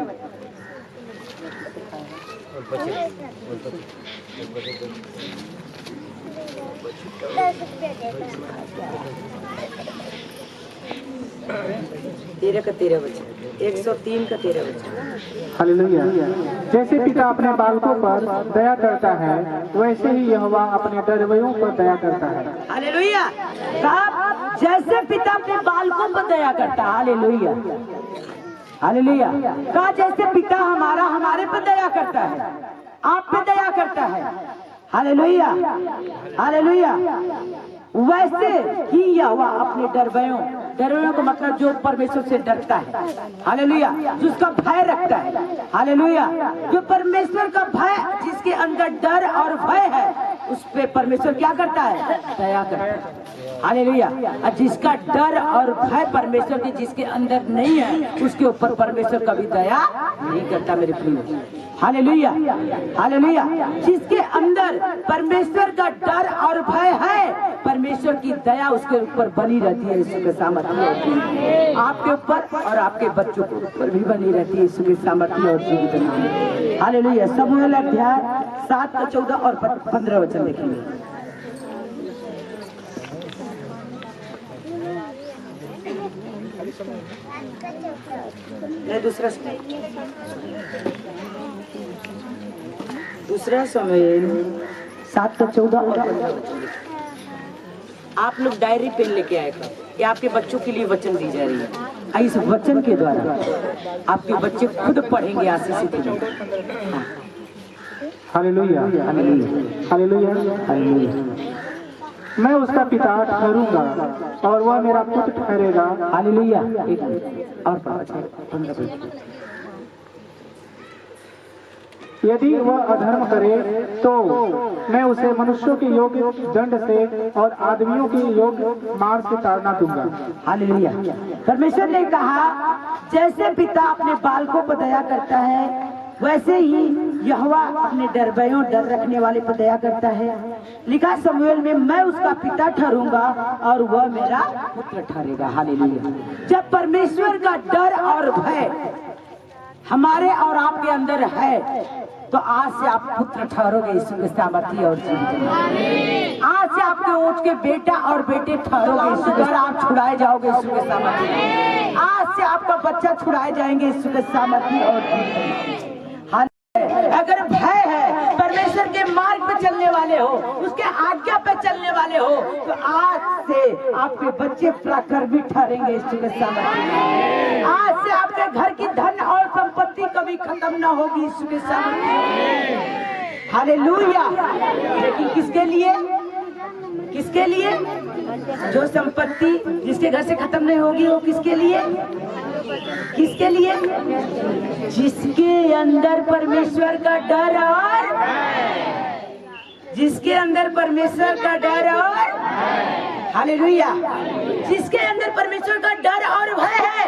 तेरह का 13 वचन, 103 का 13 वचन। हालेलुया। जैसे पिता अपने बालकों पर दया करता है, वैसे ही यहोवा अपने डरवैयों पर दया करता है। हालेलुया। साहब, जैसे पिता अपने बालकों पर दया करता है। Hallelujah, hallelujah. कहा, जैसे पिता हमारा हमारे पर दया करता है, आप पे दया करता है। Hallelujah, hallelujah. वैसे ही यहोवा अपने डरवैयों का मतलब जो परमेश्वर से डरता है। हालेलुया। जिसका भय रखता है। हालेलुया। जो परमेश्वर का भय, जिसके अंदर डर और भय है, उस पे परमेश्वर क्या करता है? दया करता है। हालेलुया। और जिसका डर और भय परमेश्वर के जिसके अंदर नहीं है, उसके ऊपर परमेश्वर कभी दया नहीं करता मेरे प्रिय। Hallelujah, hallelujah. जिसके अंदर परमेश्वर का डर और भय है, परमेश्वर की दया उसके ऊपर बनी रहती है। यीशु के सामर्थ्य आपके ऊपर और आपके बच्चों के ऊपर भी बनी रहती है। यीशु के सामर्थ्य और जीवित। हालेलुया। शमूएल अध्याय 7 का 14 और 15 वचन देखेंगे। दूसरा शमूएल 7 का 14 और 15 वचन। आप लोग डायरी पेन लेके आए थे, ये आपके बच्चों के लिए वचन दी जा रही है। इस वचन के द्वारा आपके बच्चे खुद पढ़ेंगे, आशीषित होंगे। Hallelujah, hallelujah, hallelujah, hallelujah. मैं उसका पिता ठहरूंगा और वह मेरा पुत्र ठहरेगा। हालेलुया। एक और 15। यदि वह अधर्म करे तो मैं उसे मनुष्यों के योग्य दंड से और आदमियों के योग्य मार से ताड़ना दूंगा। हालेलुया। परमेश्वर ने कहा, जैसे पिता अपने बालकों पर दया करता है, वैसे ही यहोवा अपने डरवैयों, डर रखने वाले पर दया करता है। लिखा शमूएल में, मैं उसका पिता ठहरूंगा और वह मेरा पुत्र ठहरेगा। हालेलुया। जब परमेश्वर का डर और भय हमारे और आपके अंदर है तो आज से आप पुत्र ठहरोगे यीशु के सामर्थ्य और जीवित। आज से आपके ओट के बेटा और बेटे ठहरोगे यीशु के, आप छुड़ाए जाओगे यीशु के सामर्थ्य। आज से आपका बच्चा छुड़ाए जाएंगे यीशु के सामर्थ्य और जीवित। अगर भय है परमेश्वर के मार्ग पे चलने वाले हो, उसके आज्ञा पे चलने वाले हो, तो आज से आपके बच्चे पराक्रमी ठहरेंगे। यीशु के सामर्थ्य आज से आपके घर की धन और संपत्ति कभी खत्म ना होगी। यीशु के सामर्थ्य हालेलुया। लेकिन किसके लिए? किसके लिए? जो संपत्ति जिसके घर से खत्म नहीं होगी, वो किसके लिए? किसके लिए? जिसके अंदर परमेश्वर का डर और जिसके अंदर परमेश्वर का डर और हालेलुया, जिसके अंदर परमेश्वर का डर और भय है,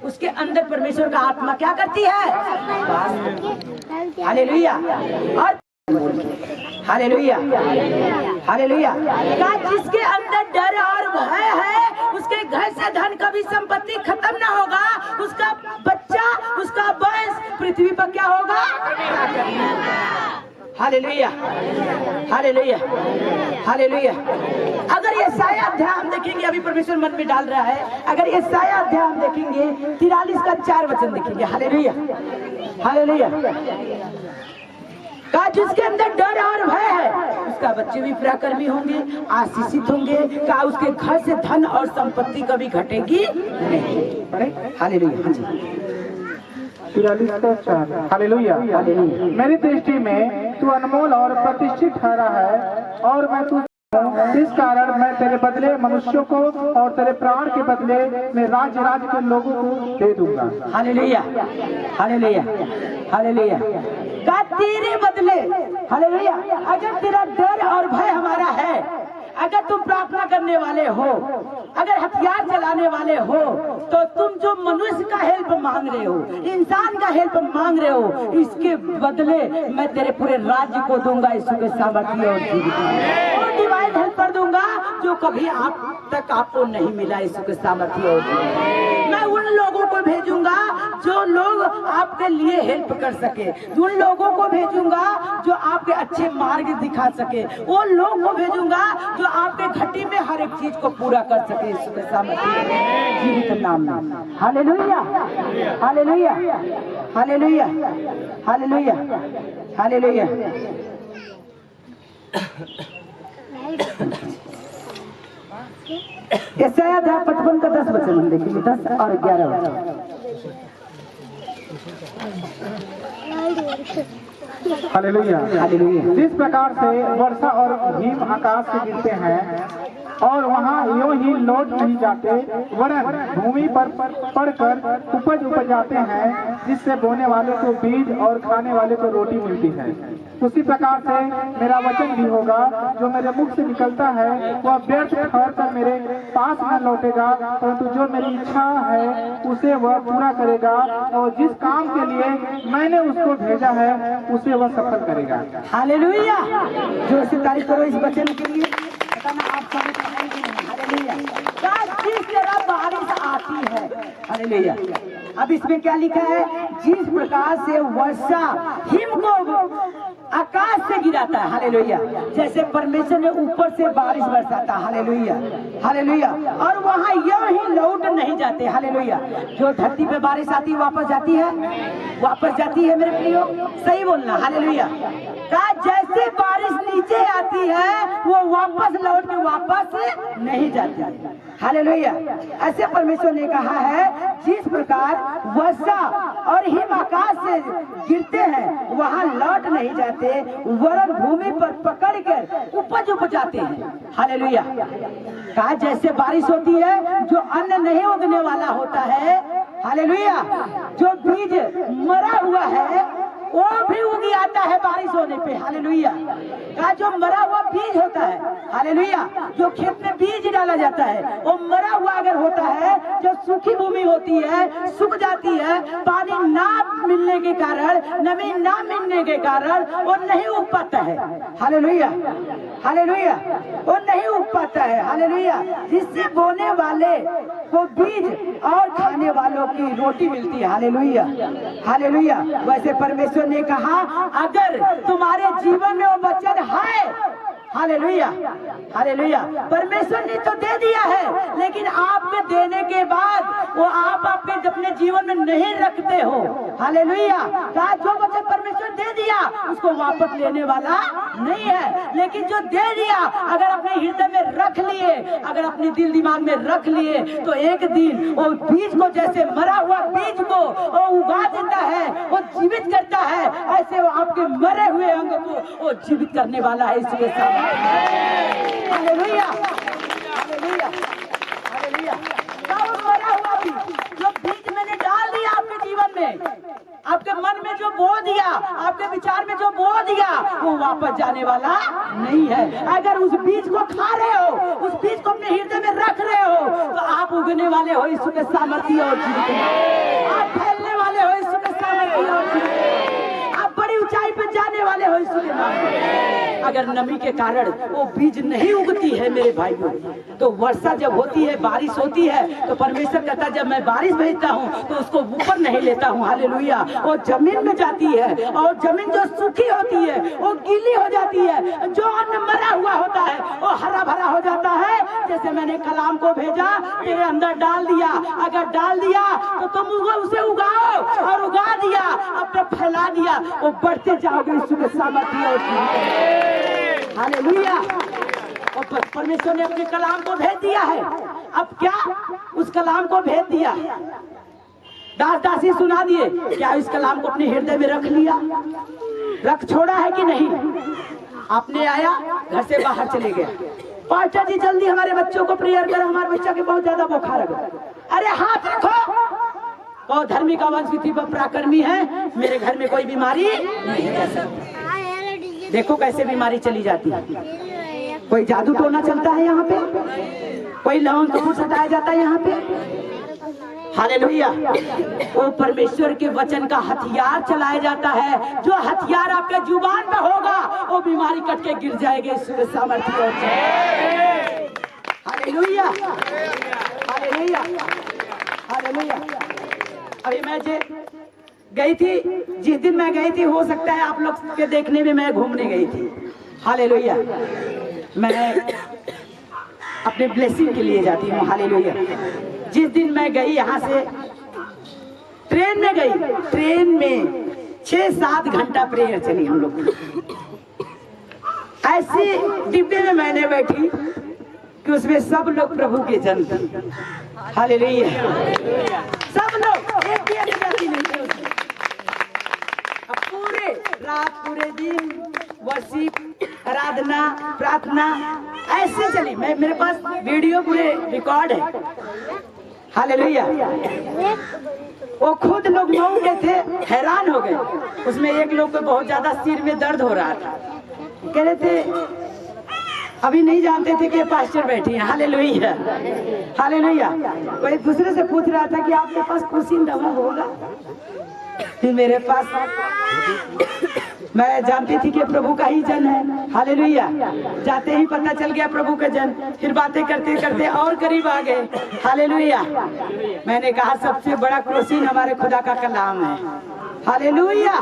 उसके अंदर परमेश्वर का आत्मा क्या करती है? हालेलुया। और हालेलुया हालेलुया। जिसके अंदर डर और भय है, उसके घर से धन कभी संपत्ति खत्म ना होगा, उसका बच्चा, उसका वंश पृथ्वी पर क्या होगा? Hallelujah hallelujah hallelujah. अगर ये साया अध्याय हम देखेंगे, अभी परमेश्वर मन में डाल रहा है, अगर ये साया अध्याय हम देखेंगे 43 का 4 वचन देखेंगे। Hallelujah hallelujah. का जिसके अंदर डर और भय है, उसका बच्चे भी पराक्रमी होंगे, आशीषित होंगे। का उसके घर से धन और संपत्ति कभी घटेगी नहीं। हालेलुया। हालेलुया। मेरी दृष्टि में तू अनमोल और प्रतिष्ठित ठहरा है, और मैं तू इस कारण मैं तेरे बदले मनुष्यों को और तेरे प्राण के बदले मैं राज्य के लोगों को दे दूंगा। Hallelujah hallelujah hallelujah. का तेरे बदले, हालेलुया। अगर तेरा डर और भय हमारा है, अगर तुम प्रार्थना करने वाले हो, अगर हथियार चलाने वाले हो, तो तुम जो मनुष्य का हेल्प मांग रहे हो, इंसान का हेल्प मांग रहे हो, इसके बदले मैं तेरे पूरे राज्य को दूंगा। यीशु के सामर्थ्य और डिवाइन हेल्प कर दूंगा जो कभी आप तक आपको नहीं मिला। यीशु के सामर्थ्य मैं उन लोगों को भेजूंगा जो लोग आपके लिए हेल्प कर सके, उन लोगों को भेजूंगा जो आपके अच्छे मार्ग दिखा सके, वो लोगों को भेजूंगा जो आपके घटी में हर एक चीज को पूरा कर सके। यीशु के सामर्थ्य जीवित नाम में। Hallelujah hallelujah hallelujah hallelujah hallelujah. यशायाह 55 का 10 वचन हम देखेंगे, 10 और 11 वचन। Hallelujah hallelujah. जिस प्रकार से वर्षा और हिम आकाश से गिरते हैं और वहाँ यूं ही लौट नहीं जाते, वरन भूमि पर पड़कर उपज जाते हैं, जिससे बोने वाले को बीज और खाने वाले को रोटी मिलती है, उसी प्रकार से मेरा वचन भी होगा जो मेरे मुख से निकलता है, वह व्यर्थ ठहर कर मेरे पास न लौटेगा, परंतु जो मेरी इच्छा है उसे वह पूरा करेगा, और जिस काम के लिए मैंने उसको भेजा है उसे वह सफल करेगा। हालेलुया। जो से तारीफ करो इस वचन के लिए। आप हालेलुया। जिस तरह बारिश आती है, हालेलुया। अब इसमें क्या लिखा है? जिस प्रकार से वर्षा हिम को आकाश से गिराता है, हालेलुया, जैसे परमेश्वर ने ऊपर से बारिश बरसाता, हालेलुया हालेलुया, और वहाँ यूं ही लौट नहीं जाते, हालेलुया। जो धरती पे बारिश आती वापस जाती है, वापस जाती है मेरे प्रियो, सही बोलना, हालेलुया। का जैसे बारिश नीचे आती है वो वापस लौट के वापस नहीं जाती, हालेलुया। ऐसे परमेश्वर ने कहा है जिस प्रकार वर्षा और हिम आकाश से गिरते हैं वहाँ लौट नहीं जाते, वरन भूमि पर पकड़कर उपज जाते हैं, हालेलुया। कहा जैसे बारिश होती है जो अन्न नहीं उगने वाला होता है, हालेलुया, जो बीज मरा हुआ है वो भी उग आता है बारिश होने पे, हालेलुया। का जो मरा हुआ बीज होता है, हालेलुया, जो खेत में बीज डाला जाता है वो मरा हुआ अगर होता है, जो सूखी भूमि होती है, सूख जाती है, पानी ना मिलने के कारण, नमी ना मिलने के कारण वो नहीं उग पाता है, हालेलुया हालेलुया, वो नहीं उग पाता है, हालेलुया। जिससे बोने वाले को बीज और खाने वालों की रोटी मिलती है, हालेलुया हालेलुया। वैसे परमेश्वर ने कहा अगर तुम्हारे जीवन में वो वचन है, हालेलुया, हालेलुया। परमेश्वर ने तो दे दिया है, लेकिन आपके देने के बाद वो आप आपके अपने जीवन में नहीं रखते हो। हालेलुया। कहा जो वचन परमेश्वर दे दिया उसको वापस लेने वाला नहीं है, लेकिन जो दे दिया अगर अपने हृदय में रख लिए, अगर अपने दिल दिमाग में रख लिए, तो एक दिन वो बीज को, जैसे मरा हुआ बीज को वो उगा देता है, वो जीवित करता है, ऐसे वो आपके मरे हुए अंग को वो जीवित करने वाला है। इसके सामने हालेलुया, हालेलुया, हालेलुया। मरा हुआ बीज, जो बीज मैंने डाल दिया आपके जीवन में, आपके मन में जो बो दिया, आपके विचार में जो बो दिया, वो वापस जाने वाला नहीं है। अगर उस बीज को खा रहे हो, उस बीज को अपने हृदय में रख रहे हो, तो आप उगने वाले हो यीशु के सामर्थ्य और जीवित, आप फैलने वाले हो यीशु के सामर्थ्य और जीवित, आप बड़ी ऊंचाई पर जाने वाले हो यीशु के नाम से। अगर नमी के कारण वो बीज नहीं उगती है मेरे भाइयों, तो वर्षा जब होती है, बारिश होती है, तो परमेश्वर कहता है जब मैं बारिश भेजता हूँ तो उसको ऊपर नहीं लेता हूँ। हालेलुया। वो जमीन में जाती है, और जमीन जो सूखी होती है वो गीली हो जाती है, जो अन्न मरा हुआ होता है वो हरा भरा हो जाता है। जैसे मैंने कलाम को भेजा, तेरे अंदर डाल दिया, अगर डाल दिया तो तुम उसे उगाओ, और उगा दिया, अपने फैला दिया, वो बढ़ते जाओगे यीशु के सामर्थ्य और हालेलुया। और परमेश्वर ने अपने कलाम को भेज दिया है। अब क्या उस कलाम को भेज दिया, दास दासी सुना दिए, क्या इस कलाम को अपने हृदय में रख लिया, रख छोड़ा है कि नहीं? आपने आया, घर से बाहर चले गए, पास्टर जी जल्दी हमारे बच्चों को प्रेयर करो, हमारे बच्चा के बहुत ज्यादा बुखार है। अरे हाथ रखो, बहुत धर्मी का वंश की पराक्रमी है, मेरे घर में कोई बीमारी नहीं जा सकती। देखो कैसे बीमारी चली जाती है। कोई जादू टोना चलता है यहाँ पे, कोई लवंग कपूर सटाया जाता है यहाँ पे। हालेलुया। वो परमेश्वर के वचन का हथियार चलाया जाता है, जो हथियार आपके जुबान पे होगा वो बीमारी कट के गिर जाएगी यीशु के सामर्थ्य और हालेलुया, हालेलुया, हालेलुया। अभी मैं गई थी, जिस दिन मैं गई थी, हो सकता है आप लोग के देखने में मैं घूमने गई थी। हालेलुया। मैं अपने ब्लेसिंग के लिए जाती हूँ। हालेलुया। जिस दिन मैं गई यहाँ से, ट्रेन में गई, ट्रेन में 6-7 घंटा प्रेयर चली हम लोग। ऐसे डिब्बे में मैंने बैठी कि उसमें सब लोग प्रभु के जन थे। हालेलुया। सब लोग, एक भी जाति नहीं थे उसमें। पूरे रात, पूरे दिन वर्शिप, आराधना, प्रार्थना ऐसे चली। मेरे पास वीडियो पूरे रिकॉर्ड है। हालेलुया। वो खुद लोग गए थे, हैरान हो गए। उसमें एक लोग को बहुत ज्यादा सिर में दर्द हो रहा था, कह रहे थे अभी नहीं जानते थे कि पास्टर बैठी हैं। Hallelujah, hallelujah. कोई दूसरे से पूछ रहा था कि आपके पास कुर्सी दवा होगा? फिर मेरे पास, मैं जानती थी कि प्रभु का ही जन है। हालेलुया। जाते ही पता चल गया प्रभु का जन, फिर बातें करते करते और करीब आ गए। हालेलुया। मैंने कहा सबसे बड़ा क्रोसीन हमारे खुदा का कलाम है। हालेलुया।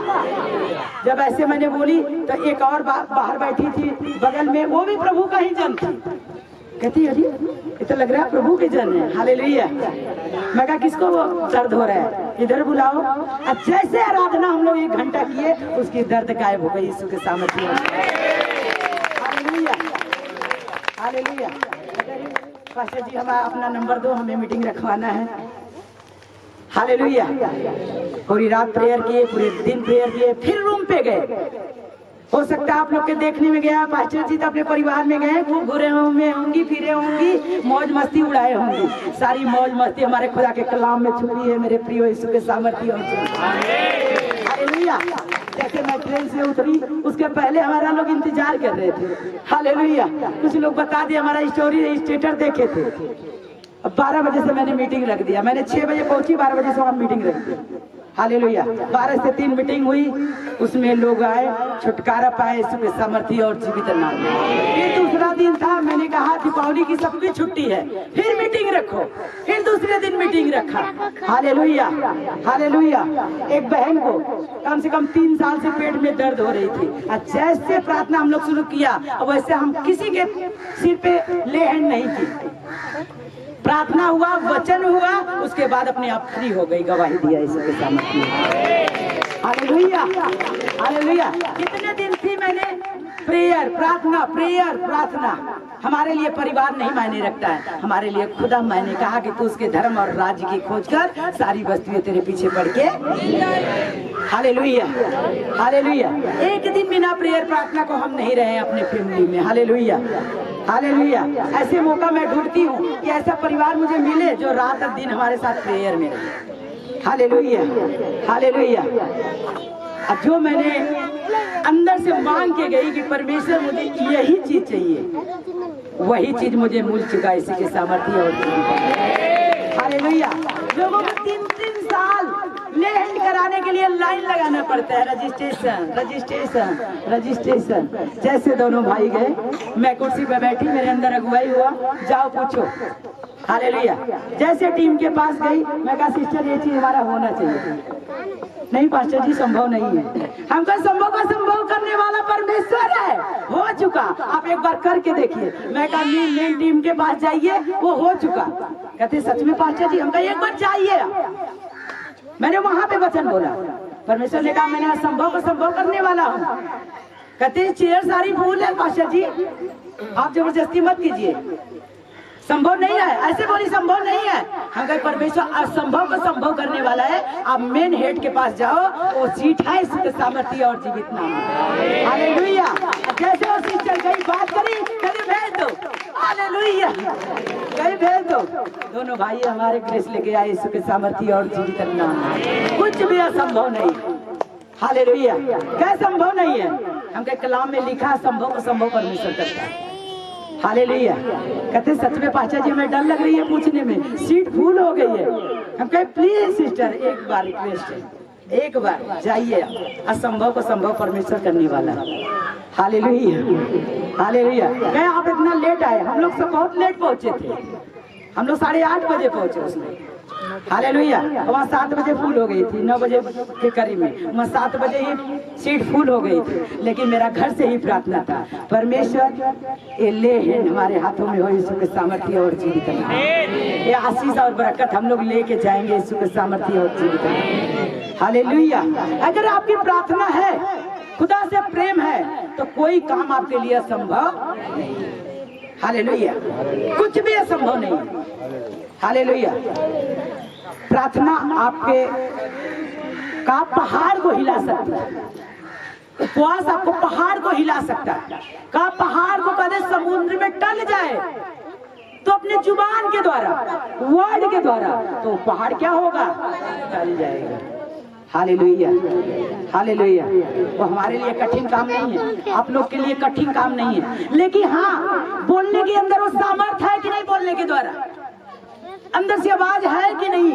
जब ऐसे मैंने बोली तो एक और बाहर बैठी थी बगल में, वो भी प्रभु का ही जन थी। कहती अरे ये तो लग रहा है प्रभु के जन है। हालेलुया। मैं कहा किसको वो दर्द हो रहा है, इधर बुलाओ। अब जैसे आराधना हम लोग 1 घंटा किए, उसकी दर्द गायब हो गई यीशु के सामर्थ्य। Hallelujah, hallelujah. पास्टर जी हमारा अपना नंबर दो, हमें मीटिंग रखवाना है। हालेलुया। पूरी रात प्रेयर किए, पूरे दिन प्रेयर किए, फिर रूम पे गए। हो सकता है आप लोग के देखने में गया, पास्टर जी तो अपने परिवार में गए, खूब घूरे होंगी, फिरे होंगी, मौज मस्ती उड़ाए होंगी। सारी मौज मस्ती हमारे खुदा के कलाम में छुपी है मेरे प्रिय यीशु के सामर्थ्य। हालेलुया। जैसे मैं ट्रेन से उतरी, उसके पहले हमारा लोग इंतजार कर रहे थे। हालेलुया। कुछ लोग बता दिए, हमारा स्टोरी स्टेटस देखे थे। अब 12 बजे से मैंने मीटिंग रख दिया। मैंने 6 बजे पहुंची, 12 बजे से वहाँ मीटिंग रख दी। हालेलुया। 12 से 3 मीटिंग हुई, उसमें लोग आए, छुटकारा पाए यीशु के सामर्थी और जीवित नाम में। फिर दूसरा दिन था, मैंने कहा दीपावली की सबकी छुट्टी है, फिर मीटिंग रखो। फिर दूसरे दिन मीटिंग रखा। Hallelujah, hallelujah. एक बहन को कम से कम 3 साल से पेट में दर्द हो रही थी, और जैसे प्रार्थना हम लोग शुरू किया, वैसे हम किसी के सिर पे ले हैंड नहीं की। प्रार्थना हुआ, वचन हुआ, उसके बाद अपने आप फ्री हो गई, गवाही दिया इसके सामने। Hallelujah, hallelujah. कितने दिन थी मैंने प्रेयर, प्रार्थना, प्रेयर, प्रार्थना। हमारे लिए परिवार नहीं मायने रखता है, हमारे लिए खुदा मायने। कहा कि तू उसके धर्म और राज्य की खोज कर, सारी वस्तुएं तेरे पीछे पड़ के। Hallelujah, hallelujah. एक दिन बिना प्रेयर प्रार्थना को हम नहीं रहे अपने फैमिली में। Hallelujah, hallelujah. ऐसे मौका मैं ढूंढती हूँ कि ऐसा परिवार मुझे मिले जो रात और दिन हमारे साथ प्रेयर में रहे। Hallelujah, hallelujah. जो मैंने अंदर से मांग के गई कि परमेश्वर मुझे यही चीज चाहिए, वही चीज मुझे मिल चुका इसी के सामर्थ्य और। हालेलुया। लोगों को 3-3 साल लैंड कराने के लिए लाइन लगाना पड़ता है, रजिस्ट्रेशन, रजिस्ट्रेशन, रजिस्ट्रेशन। जैसे दोनों भाई गए, मैं कुर्सी पे बैठी, मेरे अंदर अगुवाई हुआ, जाओ पूछो। हालेलुया। जैसे टीम के पास गई, मैं कहा सिस्टर ये चीज हमारा होना चाहिए। नहीं पास्टर जी, संभव नहीं है। हमको संभव का संभव करने वाला परमेश्वर है, हो चुका। आप एक बार करके देखिए। मैं कहा मेन टीम के पास जाइए, वो हो चुका। कहते सच में पास्टर जी? हमका एक बार चाहिए। मैंने वहां पे वचन बोला, परमेश्वर ने कहा मैंने असंभव को संभव करने वाला हूँ। कहते चेयर सारी फूल है पास्टर जी, आप जबरदस्ती मत कीजिए, संभव नहीं है। ऐसे बोली संभव नहीं है। हम कहे परमेश्वर असंभव को संभव करने वाला है। आप मेन हेड के पास जाओ, वो सीट है इसके सामर्थ्य और जीवित नाम। हालेलुया। जैसे वो सिस्टर गई, बात करी, कहीं भेज दो। हालेलुया, कहीं भेज दो। दोनों भाई हमारे ग्रेस लेके आए इसके सामर्थ्य और जीवित नाम। कुछ भी असंभव नहीं। हालेलुया। क्या संभव नहीं है? हम कहे कलाम में लिखा संभव को संभव परमेश्वर करता है। हालेलुया। कहते सच में पास्टर जी हमें डर लग रही है पूछने में, सीट फुल हो गई है। हम कहे प्लीज सिस्टर एक बार रिक्वेस्ट है, एक बार जाइए, असंभव को संभव परमेश्वर करने वाला। Hallelujah, hallelujah. कहे आप इतना लेट आए, हम लोग सब बहुत लेट पहुंचे थे। हम लोग 8:30 बजे पहुंचे उसमें। हालेलुया। वहाँ 7 बजे फुल हो गई थी, 9 बजे के करीब में। वहाँ 7 बजे ही सीट फुल हो गई थी, लेकिन मेरा घर से ही प्रार्थना था, परमेश्वर ये ले है हमारे हाथों में हो, यीशु के सामर्थ्य और जीवित नाम। ये आशीष और बरकत हम लोग लेके जाएंगे यीशु के सामर्थ्य और जीवित नाम। हालेलुया। अगर आपकी प्रार्थना है, खुदा से प्रेम है, तो कोई काम आपके लिए असंभव नहीं। हालेलुया। कुछ भी असंभव नहीं। हालेलुया। प्रार्थना आपके का पहाड़ को हिला सकती है। उपवास आपको पहाड़ को हिला सकता है। का पहाड़ को कदे समुद्र में टल जाए तो अपने जुबान के द्वारा, वर्ड के द्वारा, तो पहाड़ क्या होगा? टल जाएगा। Hallelujah, hallelujah. वो हमारे लिए कठिन काम नहीं है, आप लोग के लिए कठिन काम नहीं है, लेकिन हाँ बोलने के अंदर वो सामर्थ्य है कि नहीं? बोलने के द्वारा अंदर से आवाज है कि नहीं?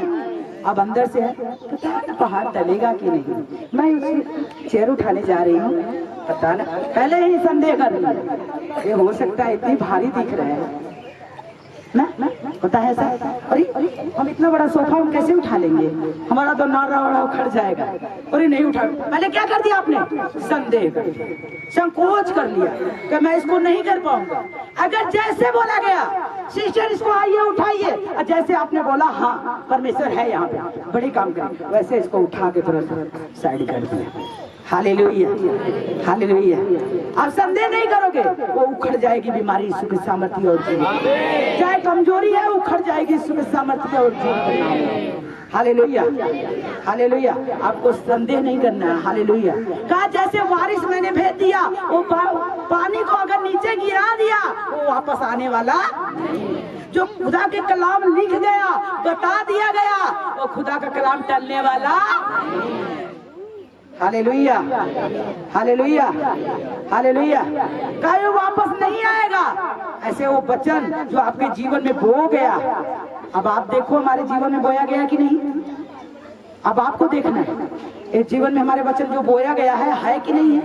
अब अंदर से है, पता है पहाड़ टलेगा कि नहीं? मैं चेयर उठाने जा रही हूँ, पता ना, पहले ही संदेह कर रही हूँ, ये हो सकता है इतनी भारी दिख रहे हैं ना, होता है ऐसा। अरे हम इतना बड़ा सोफा हम कैसे उठा लेंगे? हमारा तो नारा वाड़ा उखड़ जाएगा। अरे नहीं उठा। पहले क्या कर दिया आपने? संदेह कर दिया, संकोच कर लिया कि मैं इसको नहीं कर पाऊंगा। अगर जैसे बोला गया सिस्टर इसको आइए उठाइए, और जैसे आपने बोला हाँ परमेश्वर है यहाँ पे बड़े काम करें, वैसे इसको उठा के तुरंत साइड कर दिया। Hallelujah, hallelujah. आप संदेह नहीं करोगे, वो उखड़ जाएगी बीमारी यीशु के सामर्थ्य और जीवन। चाहे कमजोरी है उखड़ जाएगी यीशु के सामर्थ्य और जीवन। Hallelujah, hallelujah. आपको संदेह नहीं करना है। हालेलुया। कहा जैसे बारिश मैंने भेज दिया, वो पानी को अगर नीचे गिरा दिया वो वापस आने वाला। जो खुदा के कलाम लिख गया, बता दिया गया, वो खुदा का कलाम टलने वाला। Hallelujah, hallelujah, hallelujah. कहीं वापस नहीं आएगा। ऐसे वो वचन जो आपके जीवन में बो गया, अब आप देखो हमारे जीवन में बोया गया कि नहीं? अब आपको देखना है इस जीवन में हमारे वचन जो बोया गया है कि नहीं है,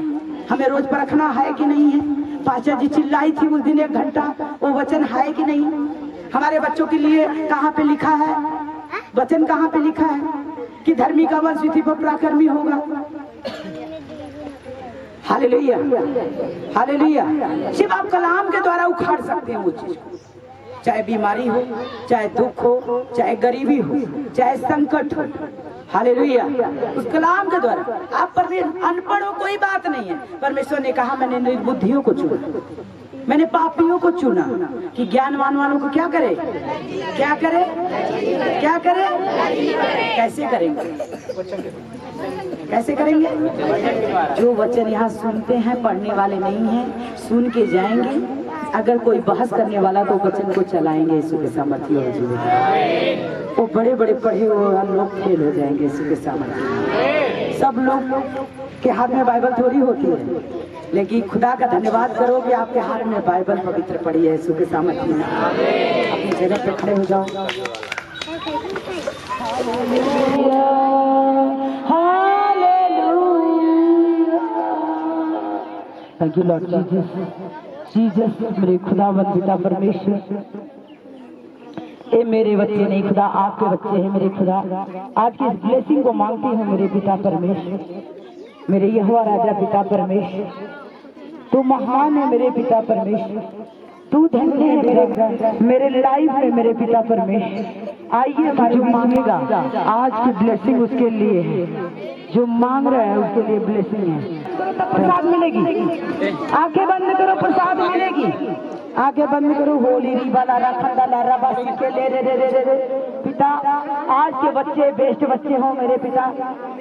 हमें रोज परखना है कि नहीं है। पाचा जी चिल्लाई थी उस दिन 1 घंटा, वो वचन है कि नहीं। हमारे बच्चों के लिए कहाँ पे लिखा है, वचन कहाँ पे लिखा है कि धर्मी का वंश विधि पर पराक्रमी होगा। Hallelujah, hallelujah. सिर्फ आप कलाम के द्वारा उखाड़ सकते हैं वो चीज को, चाहे बीमारी हो, चाहे दुख हो, चाहे गरीबी हो, चाहे संकट हो। हालेलुया, उस कलाम के द्वारा आप अनपढ़ हो कोई बात नहीं है। परमेश्वर ने कहा मैंने निर्बुद्धियों को चुना, मैंने पापियों को चुना कि ज्ञानवान वालों को क्या करे, क्या करे, क्या करे, कैसे करेंगे, कैसे करेंगे। जो वचन यहाँ सुनते हैं पढ़ने वाले नहीं हैं, सुन के जाएंगे। अगर कोई बहस करने वाला तो वचन को चलाएंगे यीशु के सामर्थ्य हो जाएंगे। वो बड़े बड़े पढ़े हुए लोग फेल हो जाएंगे यीशु के सामर्थ्य। सब लोग के हाथ में बाइबल थोड़ी होती है, लेकिन खुदा का धन्यवाद करो कि आपके हाथ में बाइबल पवित्र पड़ी है यीशु के सामर्थ्य में। अपनी जगह पे खड़े हो जाओ। थैंक यू लॉर्ड जीसस, मेरे खुदावंद पिता परमेश्वर, ये मेरे बच्चे नहीं खुदा, आपके बच्चे हैं मेरे खुदा। आज की इस ब्लेसिंग को मांगती हूँ मेरे पिता परमेश्वर, मेरे यहोवा राजा पिता परमेश्वर। तू महान है मेरे पिता परमेश्वर, तू धन्य है मेरे लाइफ में मेरे पिता परमेश्वर। आइए हमारे जो मांगेगा आज की ब्लेसिंग उसके लिए है, जो मांग रहा है उसके लिए ब्लेसिंग है। प्रसाद मिलेगी, आंखें बंद करो, प्रसाद मिलेगी। आंखें बंद करो। होली रिबाला रखंदा रबा के ले रे रे रे रे। पिता आज के बच्चे बेस्ट बच्चे हो मेरे पिता।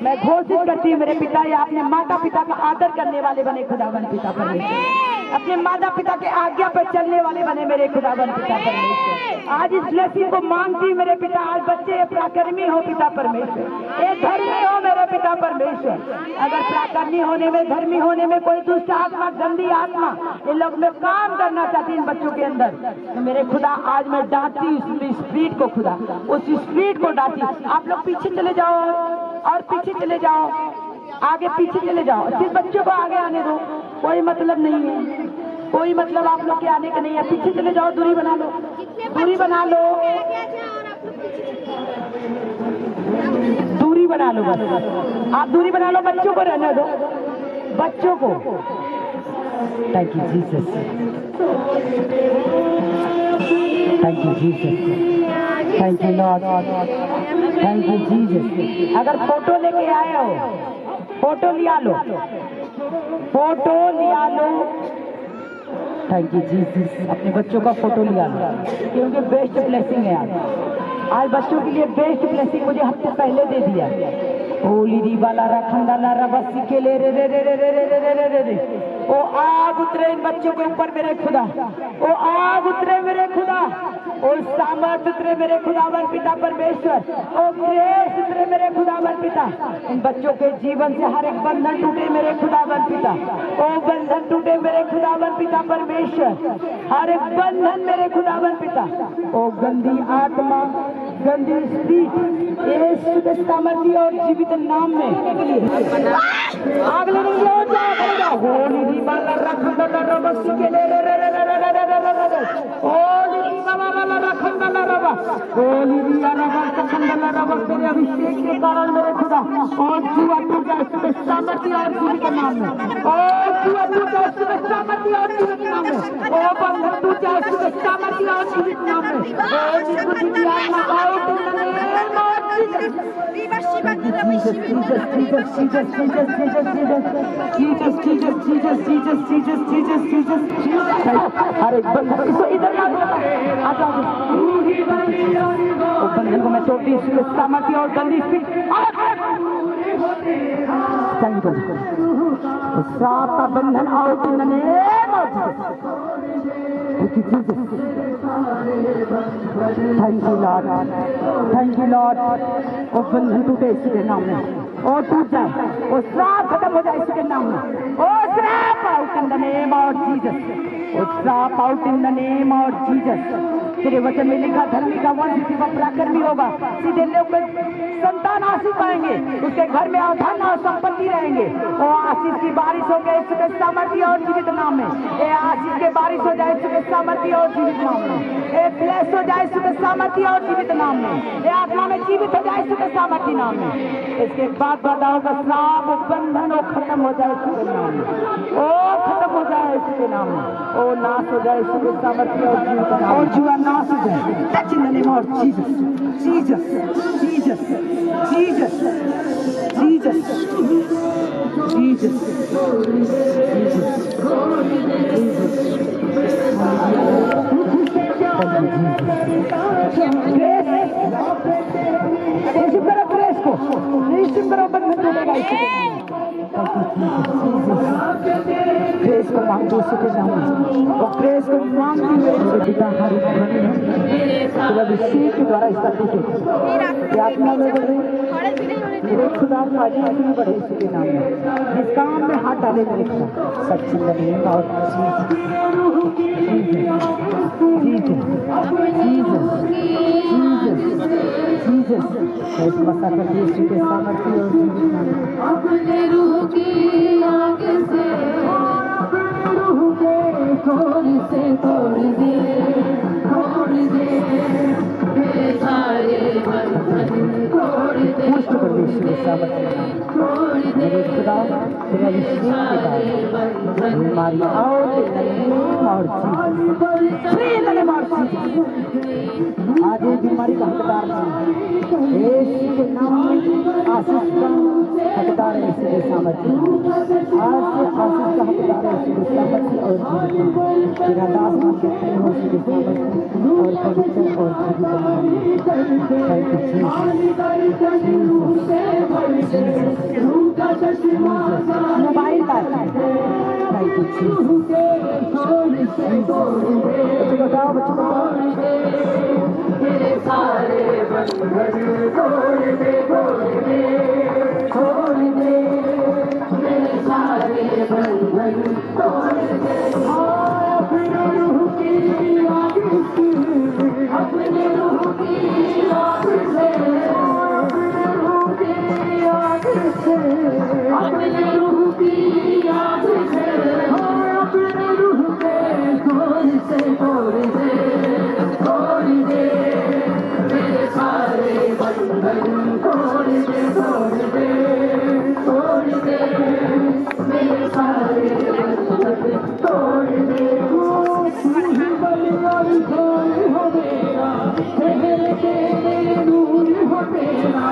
मैं घोषित करती हूँ मेरे पिता, ये अपने माता पिता का आदर करने वाले बने खुदावन पिता परमेश्वर। अपने माता पिता के आज्ञा पर चलने वाले बने मेरे खुदावन पिता परमेश्वर। आज इस ब्लेसिंग को मांगती हूँ मेरे पिता। आज बच्चे पराक्रमी हो पिता परमेश्वर, एक धर्मी हो मेरे पिता परमेश्वर। अगर पराक्रमी होने में, धर्मी होने में कोई दुष्ट आत्मा, गंदी आत्मा इन लोग में काम करना चाहती इन बच्चों के अंदर, तो मेरे खुदा आज मैं डांटती उस स्प्रिट को खुदा, उस स्प्रिट को डांटी। आप लोग पीछे चले जाओ और पीछे चले जाओ, आगे पीछे चले जाओ। सिर्फ बच्चों को आगे आने दो, कोई मतलब नहीं है, कोई मतलब आप लोग के आने का नहीं है। पीछे चले जाओ, दूरी बना लो, दूरी बना लो, दूरी बना लो। बस आप दूरी बना लो, बच्चों को रहने दो, बच्चों को। Thank you Jesus, thank you Jesus, thank you Lord, thank you Jesus. अगर फोटो लेके आए हो, फोटो लिया लो, फोटो लिया लो। Thank you Jesus. अपने बच्चों का फोटो लिया लो, क्योंकि बेस्ट ब्लेसिंग है आज बच्चों के लिए। बेस्ट ब्लेसिंग मुझे हफ्ते पहले दे दिया। होली दी वाला रखंदा ला रबसी के ले रे रे रे रे रे रे रे रे रे रे। ओ आग उतरे इन बच्चों के ऊपर मेरे खुदा, ओ आग उतरे मेरे खुदा, ओ सामर्थ उतरे मेरे खुदावन पिता परमेश्वर, ओ ग्रेस उतरे मेरे खुदावन पिता। इन बच्चों के जीवन से हर एक बंधन टूटे मेरे खुदावन पिता, ओ बंधन टूटे मेरे खुदावन पिता परमेश्वर, हर एक बंधन मेरे खुदावन पिता। ओ गंदी आत्मा, गंदी स्पिरिट यीशु के सामर्थ्य और जीवित नाम में आग लगने जाओ। होली दी बाला रखंदा रबस के ले रे रे रे रे रे रे रे। होली दी बाला रखंदा रबा, होली दी रबस रखंदा रबस तेरे अभिषेक के कारण मेरे खुदा। और जुआ टूट जाए इसके सामर्थ्य और जीवित नाम में, और जुआ टूट जाए इसके सामर्थ्य और जीवित नाम में, और बंधन टूट जाए इसके सामर्थ्य और जीवित नाम में। और जिसको दी आत्मा out in the name of Jesus. अरे इसको इधर आ जाओ। बंधन को मैं तोड़ती हूँ, सामर्थ्य और गंदी श्राप का बंधन out in the name of Jesus. Thank you Lord, thank you Lord. और बंधन टूटे इसके नाम में, और टूट जाए, और श्राप खत्म हो जाए इसके नाम में। और श्राप out in the name of Jesus, और श्राप out in the name of Jesus. तेरे वचन में लिखा धर्मी का वंश व पराक्रमी होगा, सीधे लोग संतान आशीष पाएंगे, उसके घर में धन और संपत्ति रहेंगे। और आशीष की बारिश हो गई यीशु के सामर्थ्य और जीवित नाम में। ये आशीष के बारिश हो जाए यीशु के सामर्थ्य और जीवित नाम में। ये ब्लेस हो जाए यीशु के सामर्थ्य और जीवित नाम में। ये आत्मा में जीवित हो जाए यीशु के सामर्थ्य नाम में। इसके बाद बाधाओं का श्राप बंधन वो खत्म हो जाए यीशु के नाम में। ओ खत्म हो जाए यीशु के नाम में। ओ नाश हो जाए यीशु के सामर्थ्य और जीवित नाम। और जुआ नाश हो जाए। Touch in the name of Jesus, Jesus, Jesus, Jesus, Jesus, Jesus, grace को मांगो उसके नाम और ग्रेस को मांगती हुए पिता हरि तेरा अभिषेक के द्वारा स्थापित आत्मा में बढ़े मेरे खुदा माजी में बढ़े उसके नाम में। जिस काम में हाथ डाले मेरे खुदा सच्ची नहीं और जीसस मसा कर यीशु के सामर्थ्य और जीवित नाम में अपने रूह की आग से तोड़ दे मेरे सारे बंधन तोड़ दे पुष्ट कर यीशु के सामर्थ्य मेरे खुदा तेरा अभिषेक के द्वारा बीमारी और आज ये बीमारी का हकदार नहीं यीशु के नाम में आशीष का हकदार है यीशु के सामर्थ्य। आज से आशीष का हकदार है यीशु के सामर्थ्य और जीवित तेरा दास मांगते हैं यीशु के सामर्थ्य और पवित्र और जीवित। मोबाइल का बताओ बच्चों मेरे सारे बंधन तोड़ दे मेरे सारे बंधन तोड़ दे अपने रूह की आग से अपने रूह की आग से अपने रूह की आग से अपने रूह के तोड़ दे मेरे सारे बंधन तोड़ दे मेरे सारे बंधन तोड़ दे हो मेरा तेरे नूर हो मेरा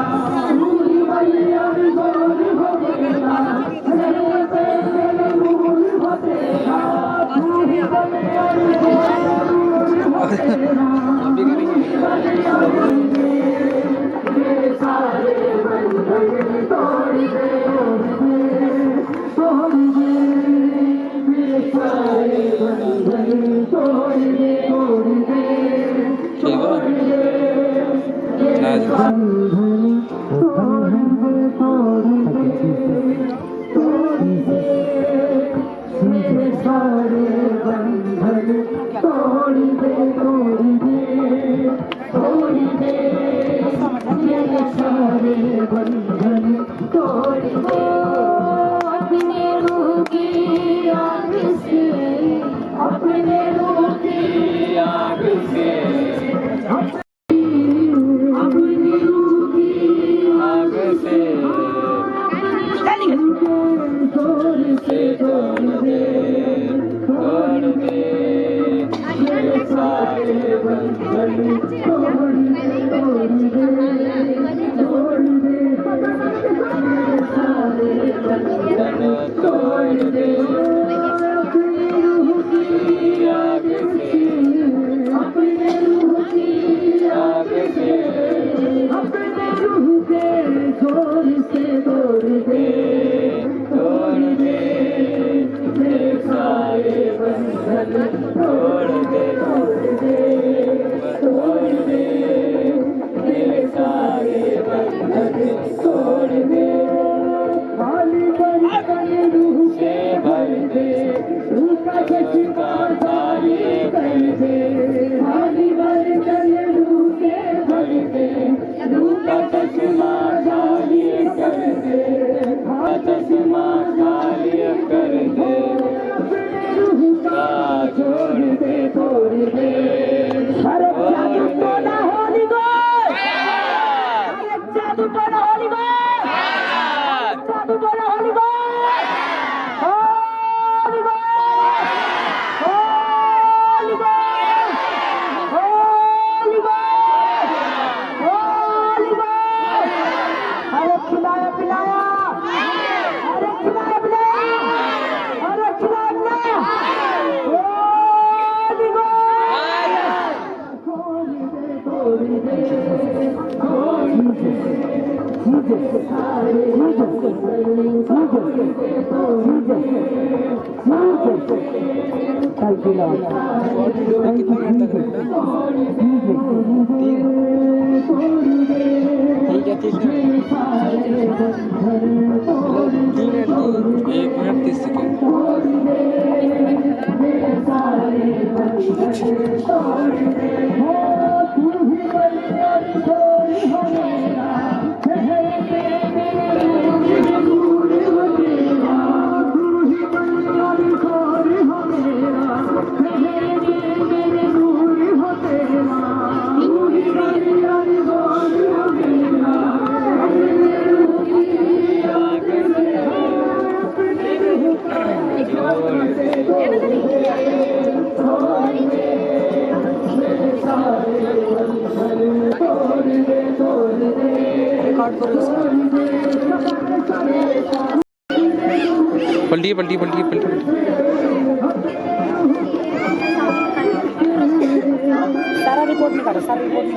नूर बलिया गोर हो मेरा तेरे नूर हो तेरा नूर बलिया गोर हो मेरे सारे बंधन तोड़ दे मेरे सारे बंधन तोड़ दे अपने रूह की आग से अपने रूह की आग से अपनी रूह की आग से तोड़ दे मेरे सारे बंधन तोड़ दे अपने रूह की आग से अपने रूह की आग से अपने रूह के जोर से तोड़ दे मेरे सारे बंधन तोड़ दे साधु बोलो होली बोल, साधु बोलो होली बोल, होली बोल, होली बोल, होली बोल, होली बोल। अरे खिलाया पिलाया, अरे खिलाया पिलाया, अरे खिलाया पिलाया, होली बोल। पलटी पलटी पलटी पलटी सारा रिपोर्ट निकालो, सारा रिपोर्ट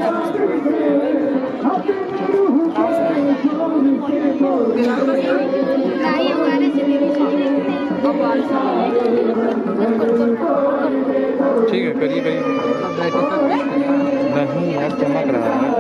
ठीक है, करिए करिए। नहीं यार, चमक रहा है।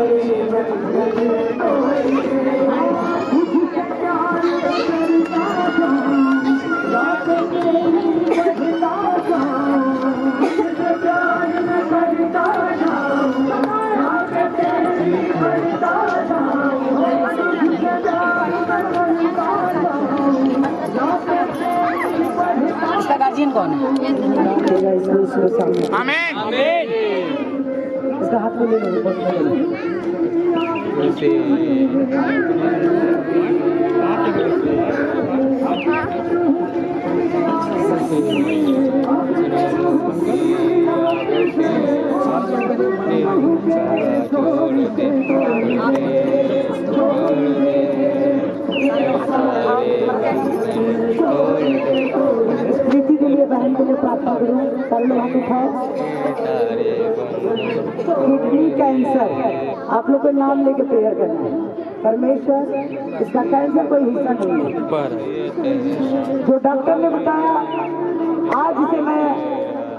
इसका गार्जियन कौन है? आमीन। इसका हाथ में ले लो, ऐसे प्रीति के लिए, बहन के लिए प्रार्थना करूँ। सारे लोग हाथ उठाओ। किडनी कैंसर, आप लोग को नाम लेके प्रेयर करना है। परमेश्वर, इसका कैंसर कोई हिस्सा नहीं है। जो डॉक्टर ने बताया, आज इसे मैं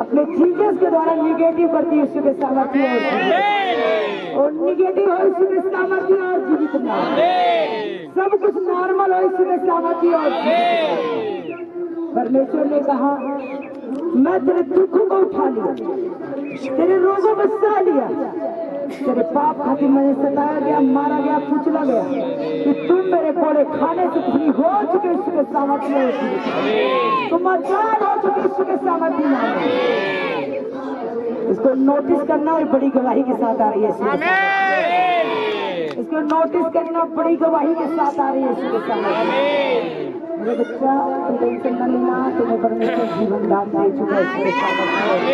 अपने जीसस के द्वारा निगेटिव करती हूँ, इसके सामर्थ्य और निगेटिव हो, इसके सामर्थ्य और जीवित ना, सब कुछ नॉर्मल हो, इसके सामर्थ्य और परमेश्वर ने कहा, मैं तेरे दुखों को उठा लिया, तेरे रोगों को सह लिया, तेरे पाप खातिर मैंने सताया गया, मारा गया, कुचला गया, कि तुम मेरे कोड़े खाने से फ्री हो चुके, इसके सामर्थ्य तुम आजाद हो चुके, इसके सामर्थ्य। इसको नोटिस करना और बड़ी गवाही के साथ आ रही है, इसको नोटिस करना, बड़ी गवाही के साथ आ रही है इसके सामर्थ्य। मेरे बच्चा, तुम टेंशन न लेना, तुम्हें परमेश्वर जीवन दान दे चुका है इसके सामर्थ्य।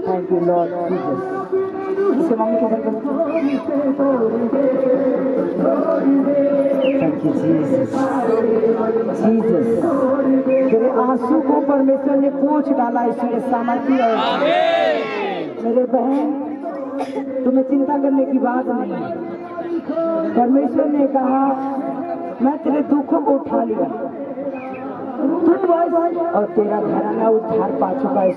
Thank you Lord Jesus. इसके मम्मी के घर थैंक यू जीसस, जीसस। तेरे आंसू को परमेश्वर ने पोंछ डाला इसके सामर्थ्य। मेरे बहन, तुम्हें चिंता करने की बात नहीं है। परमेश्वर ने कहा, मैं तेरे दुखों को उठा लिया, तू बस और तेरा घराना उद्धार पा चुका है।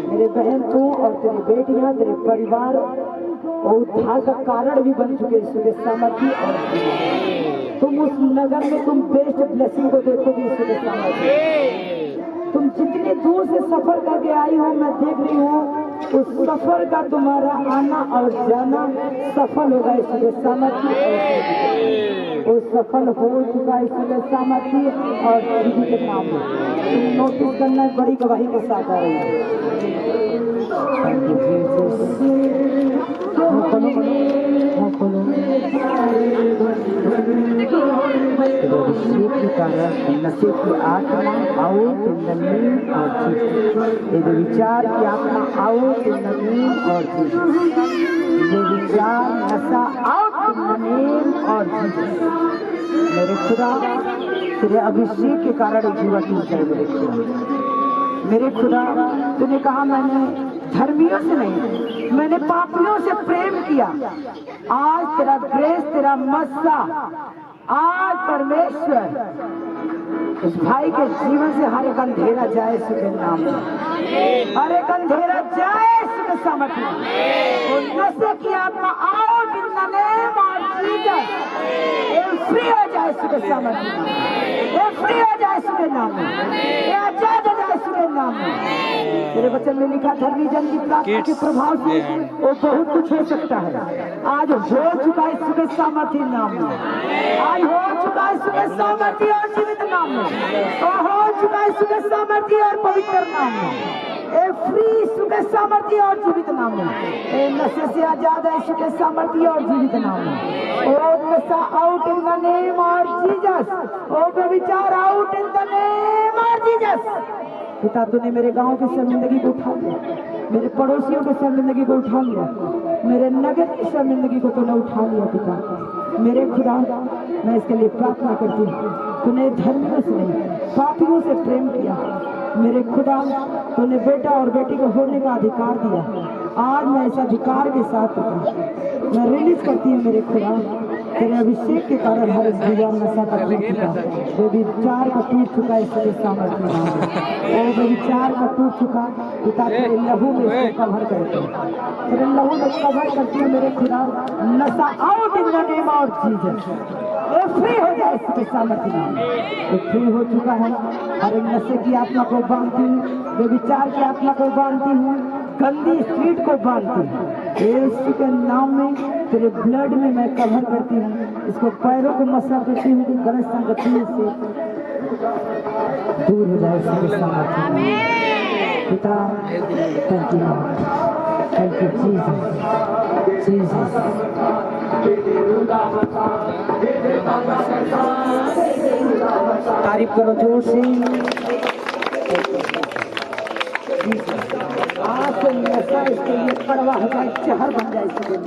मेरे बहन, तू और तेरी बेटियां, तेरे परिवार और उद्धार का कारण भी बन चुके इसके सामर्थ्य। और तुम उस नगर में तुम बेस्ट ब्लेसिंग को देखोगे इसके सामर्थ्य। तुम जितने दूर से सफर करके आई हो, मैं देख रही हूँ उस सफर का तुम्हारा आना और जाना सफल होगा इसके सामर्थ्य। वो सफल हो चुका इसके सामर्थ्य और दीदी के काम में तुम नोटिस करना, बड़ी गवाही के साथ आ रही है। तेरे अभिषेक के कारण नशे की आत्मा out in the name of Jesus. तेरे विचार की आत्मा out in the name of Jesus. तेरे विचार नशा out in the name of Jesus. मेरे खुदा तेरे अभिषेक के कारण जीवन टूट जाए मेरे खुदा। मेरे खुदा तूने कहा मैंने धर्मियों से नहीं मैंने पापियों से प्रेम किया। आज तेरा ग्रेस तेरा मस्सा आज परमेश्वर उस भाई के जीवन से हर एक अंधेरा जाए यीशु के नाम में। हर एक अंधेरा जाए यीशु के सामर्थ्य में। और नशे की आत्मा out in the name of Jesus. Free हो जाए यीशु के सामर्थ्य में। फ्री हो जाए यीशु के नाम में। आजाद हो जाए यीशु के नाम में। तेरे वचन में लिखा धर्मी जन की प्रार्थना के प्रभाव से वो बहुत कुछ हो सकता है। आज हो चुका यीशु के सामर्थ्य नाम में। आज हो चुका यीशु के सामर्थ्य और जीवित नाम में। तो हो चुका यीशु के सामर्थ्य और पवित्र नाम में। ए फ्री यीशु के सामर्थ्य और जीवित नाम में। ए नशे से आजाद है यीशु के सामर्थ्य और जीवित नाम में। ओ नशा out in the name of Jesus. ओ व्यभिचार out in the name of Jesus. पिता तूने मेरे गांव की शर्मिंदगी को उठा लिया। मेरे पड़ोसियों की शर्मिंदगी को उठा लिया। मेरे नगर की शर्मिंदगी को तूने उठा लिया पिता। मेरे खुदा मैं इसके लिए प्रार्थना करती हूँ। तूने धर्मियों से नहीं पापियों से प्रेम किया। मेरे खुदा तूने बेटा और बेटी को होने का अधिकार दिया। आज मैं इस अधिकार के साथ मैं रिलीज करती हूँ मेरे खुदा। तेरे अभिषेक के कारण हर दीवार नशा का टूट चुका। वो विचार का टूट चुका इसके सामर्थ्य में। वो विचार का टूट चुका पिता तेरे लहू में इसको कवर करते हैं। तेरे लहू में कवर करती है मेरे खुदा। नशा out in the name of Jesus. वो फ्री हो जाए इसके सामर्थ्य में। वो फ्री हो चुका है। हर नशे की आत्मा को बांधती हूँ। वो विचार की आत्मा को बांधती हूँ। गंदी स्पीड को बांधती हूँ। यीशु के नाम में तेरे ब्लड में मैं कवर करती हूँ। इसको पैरों को मसा करती हूँ कि गलत संगति से दूर हो जाए इसके सामर्थ्य में। पिता थैंक यू जीसस जीसस। तारीफ करो जोर से। आज से नशा इसके लिए कड़वा हो जाए जहर बन जाए इसके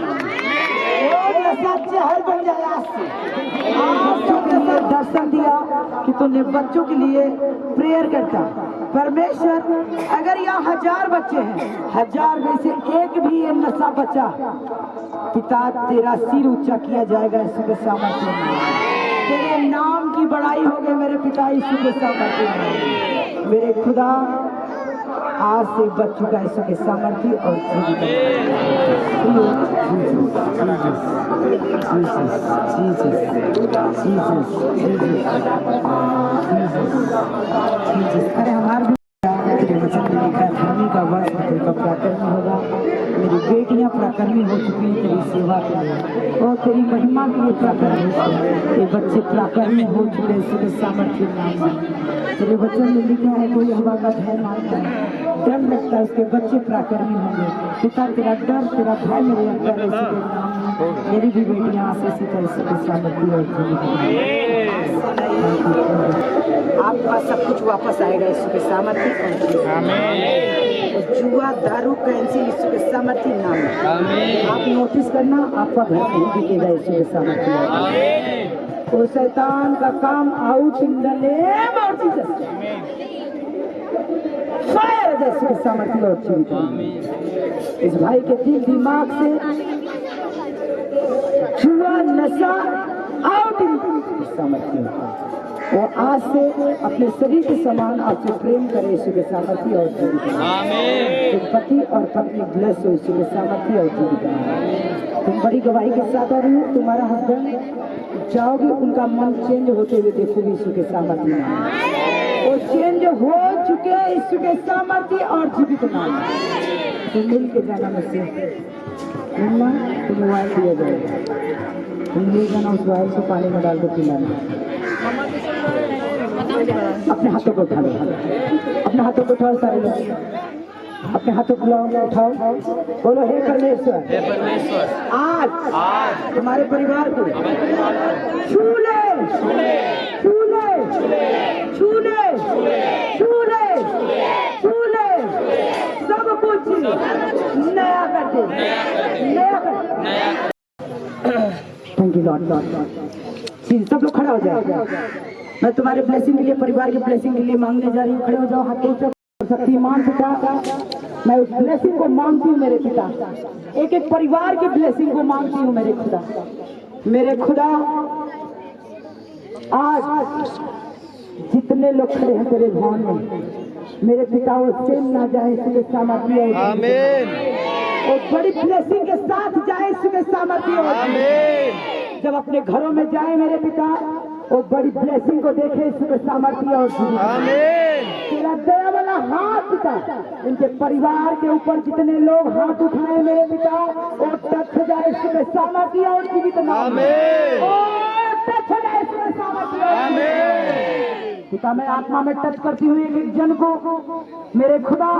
नशा जहर बन जाए। आज से तुमने दर्शन दिया कि तूने बच्चों के लिए प्रेयर करता। परमेश्वर अगर यहाँ 1000 बच्चे हैं 1000 में से एक भी ये नशा बचा पिता तेरा सिर ऊंचा किया जाएगा यीशु के सामर्थ्य में। तेरे नाम की बड़ाई होगी मेरे पिता यीशु के सामर्थ्य में। मेरे खुदा आज से बच चुका यीशु के सामर्थ्य और अरे हमारे वचन में लिखा धर्मी का वंश का पराक्रमी होगा। मेरी बेटियां पराक्रमी हो चुकी हैं तेरी सेवा के लिए और तेरी महिमा के लिए पराक्रमी हो। ये बच्चे पराक्रमी हो चुके हैं इसके सामर्थ्य नाम में। तेरे वचन में लिखा है कोई हवा का भय मानता है डर लगता है उसके बच्चे पराक्रमी होंगे। पिता तेरा डर तेरा भय मेरे अंदर है इसके नाम में। मेरी भी बेटियां आशीषित है इसके सामर्थ्य और आपका सब कुछ वापस आएगा यीशु के सामर्थ्य। जुआ दारू कैंसिल यीशु के सामर्थ्य नाम में। आप नोटिस करना आपका घर नहीं बिकेगा यीशु के सामर्थ्य। तो शैतान का काम out in the name of Jesus. Fire यीशु के सामर्थ्य और जीवित। इस भाई के दिल दिमाग से जुआ नशा आउट इन सामर्थ्य। वो आज से अपने शरीर के समान आपसे प्रेम करे यीशु के सामर्थ्य और जीवित। पति और पत्नी ब्लेस हो यीशु के सामर्थ्य और जीवित। तुम बड़ी गवाही के साथ आ रही हो। तुम्हारा हस्बैंड जाओगे उनका मन चेंज होते हुए देखोगे यीशु के सामर्थ्य में। वो चेंज हो चुके यीशु के सामर्थ्य और जीवित नाम। तुम मिल के जाना मुझसे मिलना। तुम मोबाइल दिया जाएगा। तुम ले जाना उस मोबाइल को पानी में डाल कर पिलाना। अपने हाथों को उठा लो। अपने हाथों को उठाओ सारे लोग। अपने हाथों को उठाओ, बोलो हे परमेश्वर, आज हमारे परिवार को छू ले, छू ले, छू ले, छू ले, छू ले, सब कुछ नया कर दे, नया कर। थैंक यू लॉर्ड, सब लोग खड़ा हो जाए। मैं तुम्हारे ब्लेसिंग के लिए, परिवार के ब्लेसिंग के लिए मांगने जा रही हूँ। खड़े हो जाओ, हाथों से। शक्तिमान पिता, मैं उस ब्लेसिंग को मांगती हूँ मेरे पिता, एक एक परिवार की ब्लेसिंग को मांगती हूँ मेरे खुदा। मेरे खुदा, आज जितने लोग खड़े हैं तेरे भवन में, मेरे पिता वो सेम ना जाए, इसके सामर्थ्य हो, आमीन। और बड़ी ब्लेसिंग के साथ जाए, इसके सामर्थ्य हो, आमीन। जब अपने घरों में जाए मेरे पिता, वो बड़ी ब्लेसिंग को देखे, इसके सामर्थ्य और आमीन। तेरा दया वाला हाथ पिता इनके परिवार के ऊपर जितने लोग हाथ उठाए मेरे पिता, और टच जाए इसके सामर्थ्य और जीवित नाम में, और टच जाए इसके सामर्थ्य आमीन। पिता मैं आत्मा में टच करती हुई एक जन को, मेरे खुदा,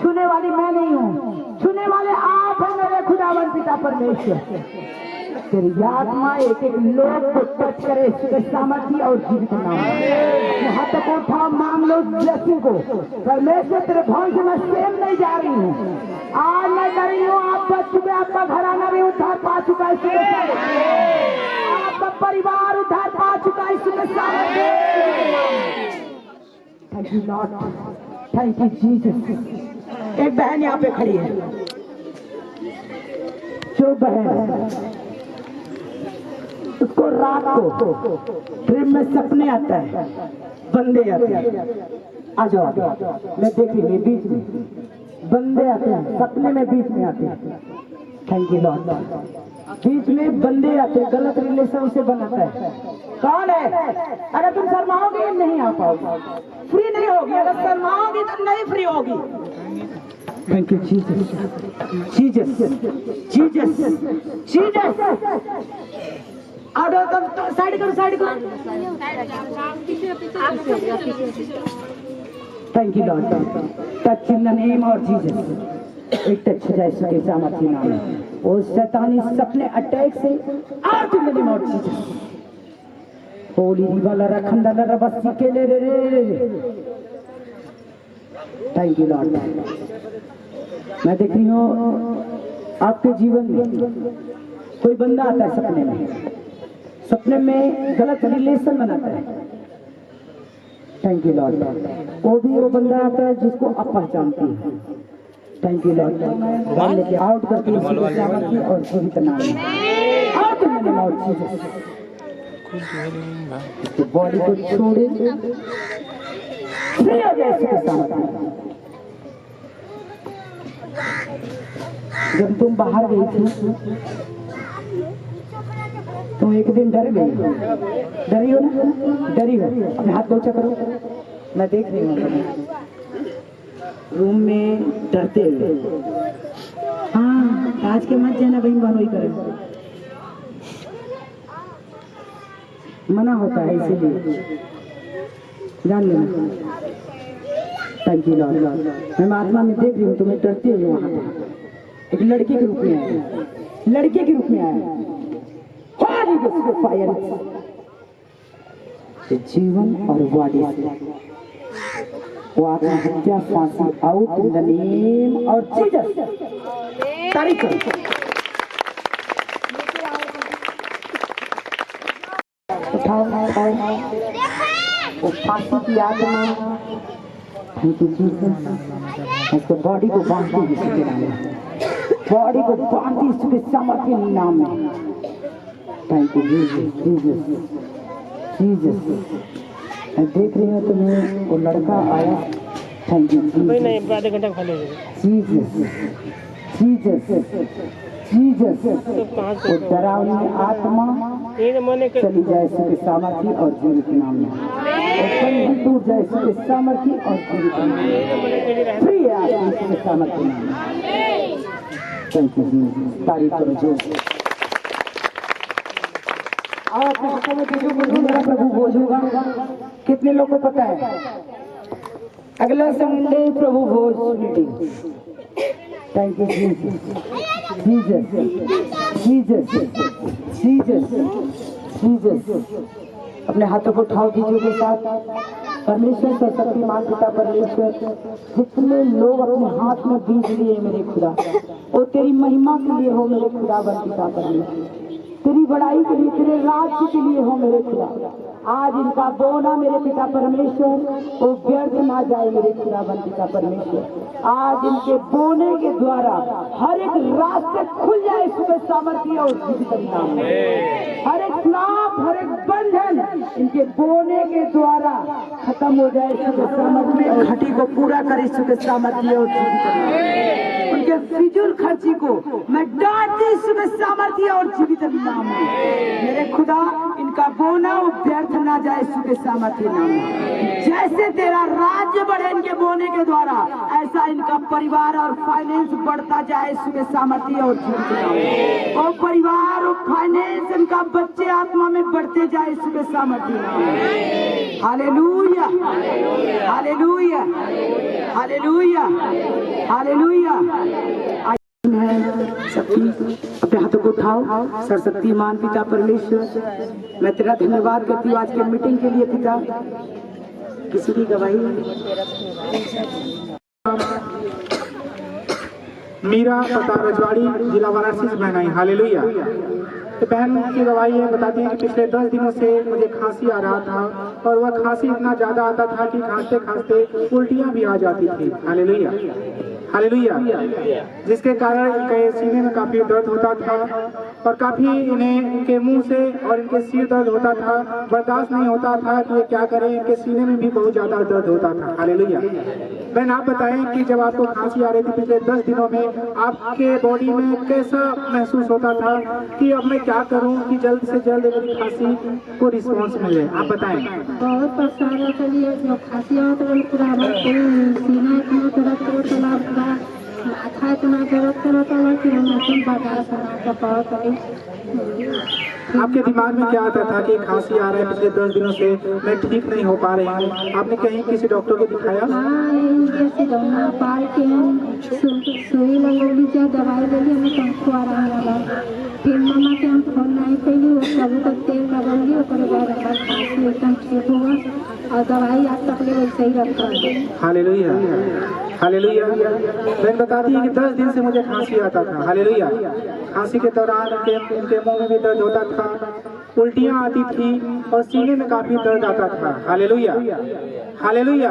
छूने वाली मैं नहीं हूँ, छूने वाले आप हैं मेरे खुदावन पिता परमेश्वर। तेरी आत्मा एक एक लोग को टच करे, इसके सामर्थ्य और जीवित नाम। यहाँ तक उठा, मांग लो ब्लेसिंग को। परमेश्वर तेरे भवन से मैं सेम नहीं जा रही हूँ, आज मैं कर रही हूँ। आप बच चुके, आपका घराना भी उद्धार पा चुका है, इसके आपका परिवार उद्धार पा चुका है, इसके सामर्थ्य। Thank you Lord, thank you Jesus. एक बहन यहाँ पे खड़ी है, जो बहन उसको रात को ड्रीम में सपने आता है, बंदे आते हैं। आ जाओ, मैं देख रही हूँ बीच में बंदे आते हैं, सपने में बीच में आते हैं। थैंक यू लॉर्ड, बीच में बंदे आते हैं, गलत रिलेशन से बनाता है। कौन है? अगर तुम शर्माओगे नहीं आ पाओगे, फ्री नहीं होगी। अगर शर्माओगी तो नहीं फ्री होगी। Thank you Jesus, Jesus, Jesus, Jesus. Side करो, साइड करो। Thank you Lord, touch in the name of Jesus. एक टच जाए इसके सामर्थ्य नाम में, वो शैतानी सपने अटैक से out in the name of Jesus. Holi वाला रखंदा रबसी के ले रे। Thank you Lord. मैं देख रही हूँ आपके जीवन में कोई बंदा आता है सपने में, सपने में गलत रिलेशन बनाता है। थैंक यू लॉर्ड, वो भी वो बंदा आता है जिसको आप पहचानती हैं। थैंक यू लॉर्ड, लेके आउट करती है और जीवित नाम out in the name of Jesus. Body को छोड़े, फ्री हो जाए इसके सामने। जब तुम बाहर गई थी तो एक दिन डर गई, डरी हो ना, डरी हो। अपने हाथ ऊंचा करो, मैं देख रही हूँ रूम में डरते हुए। हाँ, आज के मत जाना बहन बहनोई करें, मना होता है, इसीलिए जान लेना। थैंक यू लॉर्ड, मैं आत्मा में देख रही हूँ तुम्हें डरते हुए वहां पे एक लड़के के रूप में आया, लड़के के रूप में आया। फायर जीवन और बॉडी वो आत्महत्या, फांसी आउट इन द नेम और जीसस। तारीख उठाओ, वो फांसी की आत्मा, थैंक यू जीसस। उसको बॉडी को बांधती इसके नाम में, बॉडी को बांधती इसके सामर्थ्य नाम में। Thank you Jesus, Jesus, Jesus. मैं देख रही हूँ तुम्हें वो लड़का आया। थैंक यू जीसस, आधे घंटा खा लेंगे। Jesus, Jesus, Jesus. वो डरावनी आत्मा चली जाए इसके सामर्थ्य और जीवित नाम में, और टूट जाए इसके सामर्थ्य और जीवित नाम में। फ्री है आत्मा इसके सामर्थ्य नाम में। थैंक यू जीसस, तारीफ करो जो मेरा प्रभु भोज होगा। कितने लोग को पता है? अगला Sunday Prabhu Bhoj meeting thank you Jesus Jesus Jesus Jesus. अपने हाथों को उठाओ बीजों के साथ। परमेश्वर सरस्वती मां पिता परमेश्वर, जितने लोग अपने हाथ में बीज लिए मेरे खुदा, वो तेरी महिमा के लिए हो मेरे खुदा पिता परमेश्वर, तेरी बड़ाई के लिए, तेरे राज्य के लिए हो मेरे खुदा। आज इनका बोना मेरे पिता परमेश्वर वो व्यर्थ ना जाए मेरे खुदा पिता परमेश्वर। आज इनके बोने के द्वारा हर एक रास्ते खुल जाए सुबह सामर्थ्य और जीवित नाम में। हर एक श्राप, हर एक बंधन इनके बोने के द्वारा खत्म हो जाए सुबह सामर्थ्य और घटी को पूरा करे सुबह सामर्थ्य और जीवित। उनके फिजूल खर्ची को मैं डांट दी सुबह सामर्थ्य और जीवित नाम में। मेरे खुदा इनका बोना वो व्यर्थ ना जाए सुबह सामर्थ्य नाम में। जैसे तेरा राज्य बढ़े इनके बोने के द्वारा, ऐसा इनका परिवार और फाइनेंस बढ़ता जाए सुबह सामर्थ्य और जीवित नाम में। और परिवार और फाइनेंस इनका बच्चे आत्मा में बढ़ते जाए सुबह सामर्थ्य नाम में। Hallelujah hallelujah hallelujah hallelujah. शक्ति अपने हाथों को उठाओ। सरस्वती मान पिता परमेश्वर, मैं तेरा धन्यवाद करती हूँ आज के मीटिंग के लिए पिता। किसी की गवाही मीरा पता रजवाड़ी, जिला वाराणसी से बहन आई। हालेलुया। तो बहन की गवाही है, बताती है कि पिछले 10 दिनों से मुझे खांसी आ रहा था और वह खांसी इतना ज्यादा आता था कि खांसते खांसते उल्टियां भी आ जाती थी। Hallelujah hallelujah. जिसके कारण इनके सीने में काफी दर्द होता था और काफी इनके मुंह से और इनके सिर दर्द होता था। बर्दाश्त नहीं होता था कि ये क्या करें, इनके सीने में भी बहुत ज्यादा दर्द होता था। हालेलुया। बहन आप बताएं कि जब आपको खांसी आ रही थी पिछले 10 दिनों में, आपके बॉडी में कैसा महसूस होता था कि अब मैं क्या करूं कि जल्द से जल्द मेरी खांसी को रिस्पॉन्स मिले? आप बताएं। बहुत परेशान होता है जब खांसी आता है, पूरा सीना इतना दर्द होता है, पूरा माथा इतना दर्द करता है कि हम बर्दाश्त ना कर पाते। आपके दिमाग में क्या आता था कि खांसी आ रहा है पिछले 10 दिनों से, मैं ठीक नहीं हो पा रही हूँ? आपने कहीं किसी डॉक्टर को दिखाया? जैसे दवा पाल के सुई लगौली चाहे दवाई ले हमें पंखो आराम लगा। फिर मामा के हम फोन नहीं कैली, वो प्रभु का तेल लगौली, उसके बाद हमारा खांसी एकदम ठीक हुआ और दवाई आज तक ले वैसे ही रखा है। Hallelujah hallelujah. बहन बताती है कि 10 दिन से मुझे खांसी आता था। हालेलुया। खांसी के दौरान इनके मुंह में भी दर्द होता था, उल्टियां आती थी और सीने में काफी दर्द आता था। Hallelujah hallelujah.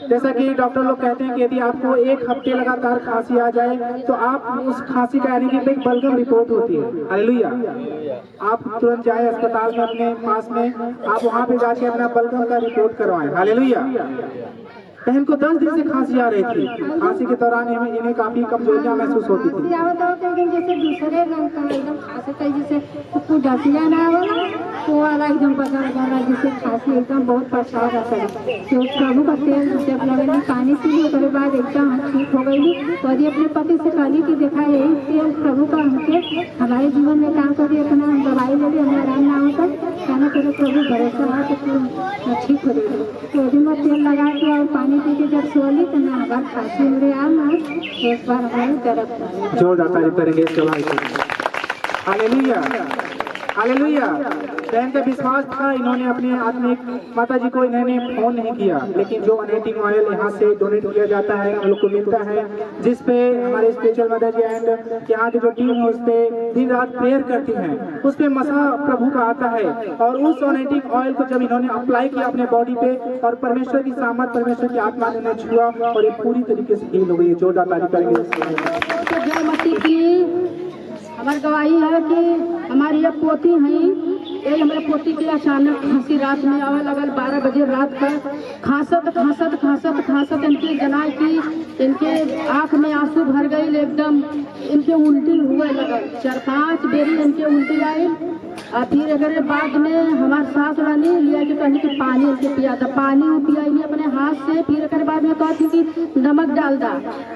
जैसा कि डॉक्टर लोग कहते हैं कि यदि आपको 1 हफ्ते लगातार खांसी आ जाए तो आप उस खांसी का यानी कि एक बलगम रिपोर्ट होती है। हालेलुया। आप तुरंत जाए अस्पताल में अपने पास में, आप वहां पे जाके अपना बलगम का रिपोर्ट करवाएं। हालेलुया। बहन को 10 दिन से खांसी आ रही थी। खांसी के दौरान इन्हें काफी कमजोरियां महसूस होती थी। जैसे दूसरे रंग का एकदम खांसी जैसे कुछ डसिया ना वाला वो वाला एकदम बदल गया, जिससे खांसी एकदम बहुत परेशान रहता है। तो प्रभु का तेल जब लगेगी पानी से भी उसके बाद एकदम ठीक हो गई। तो यदि अपने पति से कहली कि देखा यही तेल प्रभु का हमके हमारे जीवन में काम कर दिया, अपना हम दवाई ले ली, हमें आराम ना होता कहना तेरे प्रभु भरोसा है तो ठीक हो जाएगी। तो यदि मैं तेल लगा के और पानी पी के जब सोली तो ना हमारे खांसी मेरे आम ना एक बार हमारे दर्द जोरदार तारीफ करेंगे इसके बाद। Hallelujah hallelujah. बहन का विश्वास था, इन्होंने अपने आत्मिक माता जी को इन्होंने फोन नहीं किया, लेकिन जो अनॉइंटिंग ऑयल यहाँ से डोनेट किया जाता है हम लोग को मिलता है, जिस पे हमारे स्पिरिचुअल मदर जी एंड यहाँ की जो टीम है उस पे दिन रात प्रेयर करती हैं, उस पे मसा प्रभु का आता है। और उस अनॉइंटिंग ऑयल को जब इन्होंने अप्लाई किया अपने बॉडी पे और परमेश्वर की सामर्थ, परमेश्वर की आत्मा ने उन्हें छुआ और ये पूरी तरीके से हील हो गई। जोरदार तारीफ करेंगे। हमारी गवाही है कि हमारी ये पोती हैं, ये हमारे पोती की अचानक खांसी रात में आवे लगल 12 बजे रात का खांसत इनकी जनाई की, इनके आंख में आंसू भर गई, एकदम इनके उल्टी हुए लगल 4-5 बेरी इनके उल्टी आई। और फिर अगर बाद में हमारे सास रानी लिया कि कहने कि पानी इनके पिया था, पानी पियाई अपने हाथ से। फिर अगर बाद में कहती कि नमक डाल दा,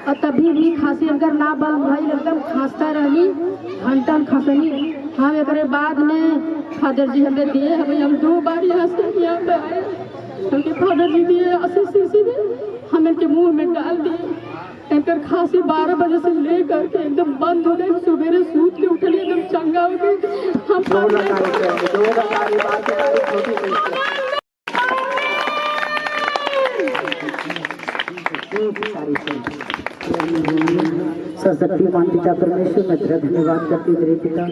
और तभी भी खांसी अगर ना बंद भाई एकदम खांसता रही घंटन खसनी। हम एक बाद में फादर जी हमें दिए, हम 2 बार यहाँ से यहाँ पे आए, क्योंकि फादर जी दिए 80 शीशी में हम इनके मुंह में डाल दिए। इनकर खांसी 12 बजे से लेकर के एकदम बंद हो गई। सवेरे सूत के उठली एकदम चंगा हो गई। हम सशक्तिमान पिता परमेश्वर मैं तेरा धन्यवाद करती हूँ मेरे पिता,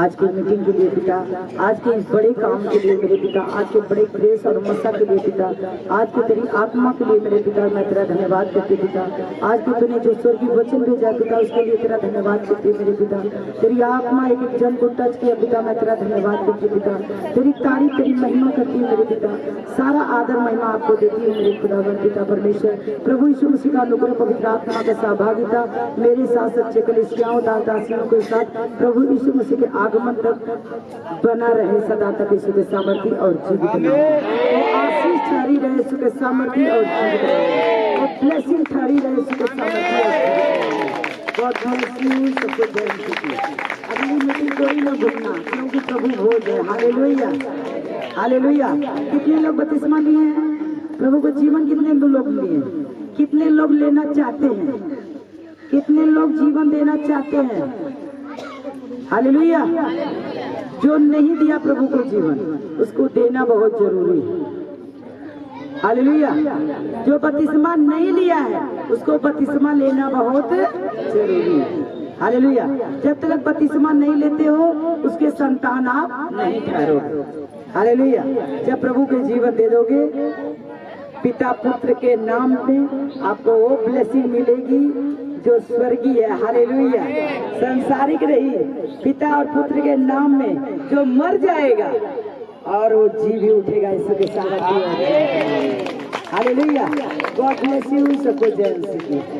आज की मीटिंग के लिए पिता, आज के इस बड़े काम के लिए मेरे पिता, आज के बड़े ग्रेस और मस्सा के लिए पिता, आज के तेरी आत्मा के लिए मेरे पिता मैं तेरा धन्यवाद करती हूँ पिता। आज के तूने जो स्वर्गीय वचन भेजा पिता उसके लिए तेरा धन्यवाद करती हूँ मेरे पिता। तेरी आत्मा एक एक जन को टच किया पिता, मैं तेरा धन्यवाद करती हूँ पिता। तेरी तारीफ तेरी महिमा करती हूँ मेरे पिता। सारा आदर महिमा आपको देती हूँ मेरे खुदावन पिता परमेश्वर। प्रभु यीशु मसीह का अनुग्रह पवित्र आत्मा का सहभागिता मेरे साथ सच्चे कलीसियाओं दासियों के साथ प्रभु यीशु मसीह के आगमन तक बना रहे सदा तक। यीशु के सामर्थ्य और जीवित आशीष ठहरी रहे, यीशु के सामर्थ्य और जीवित रहे, ब्लेसिंग ठहरी रहे, यीशु के सामर्थ्य और सबको जय मसीह। अगली मीटिंग कोई न भूलना क्योंकि प्रभु भोज है। Hallelujah hallelujah. कितने लोग बपतिस्मा लिए हैं? प्रभु को जीवन कितने लोग लिए? कितने लोग लेना चाहते हैं? कितने लोग जीवन देना चाहते हैं? हालेलुया। जो नहीं दिया प्रभु को जीवन उसको देना बहुत जरूरी है। हालेलुया। जो बपतिस्मा नहीं लिया है उसको बपतिस्मा लेना बहुत जरूरी है। हालेलुया। जब तक बपतिस्मा नहीं लेते हो उसके संतान आप नहीं ठहरोगे। हालेलुया। जब प्रभु के जीवन दे दोगे पिता पुत्र के नाम में आपको वो ब्लेसिंग मिलेगी जो स्वर्गीय है। हालेलुया। संसारिक नहीं, पिता और पुत्र के नाम में जो मर जाएगा और वो जी भी उठेगा। इसके साथ हालेलुया। God bless you. सबको जय मसीह।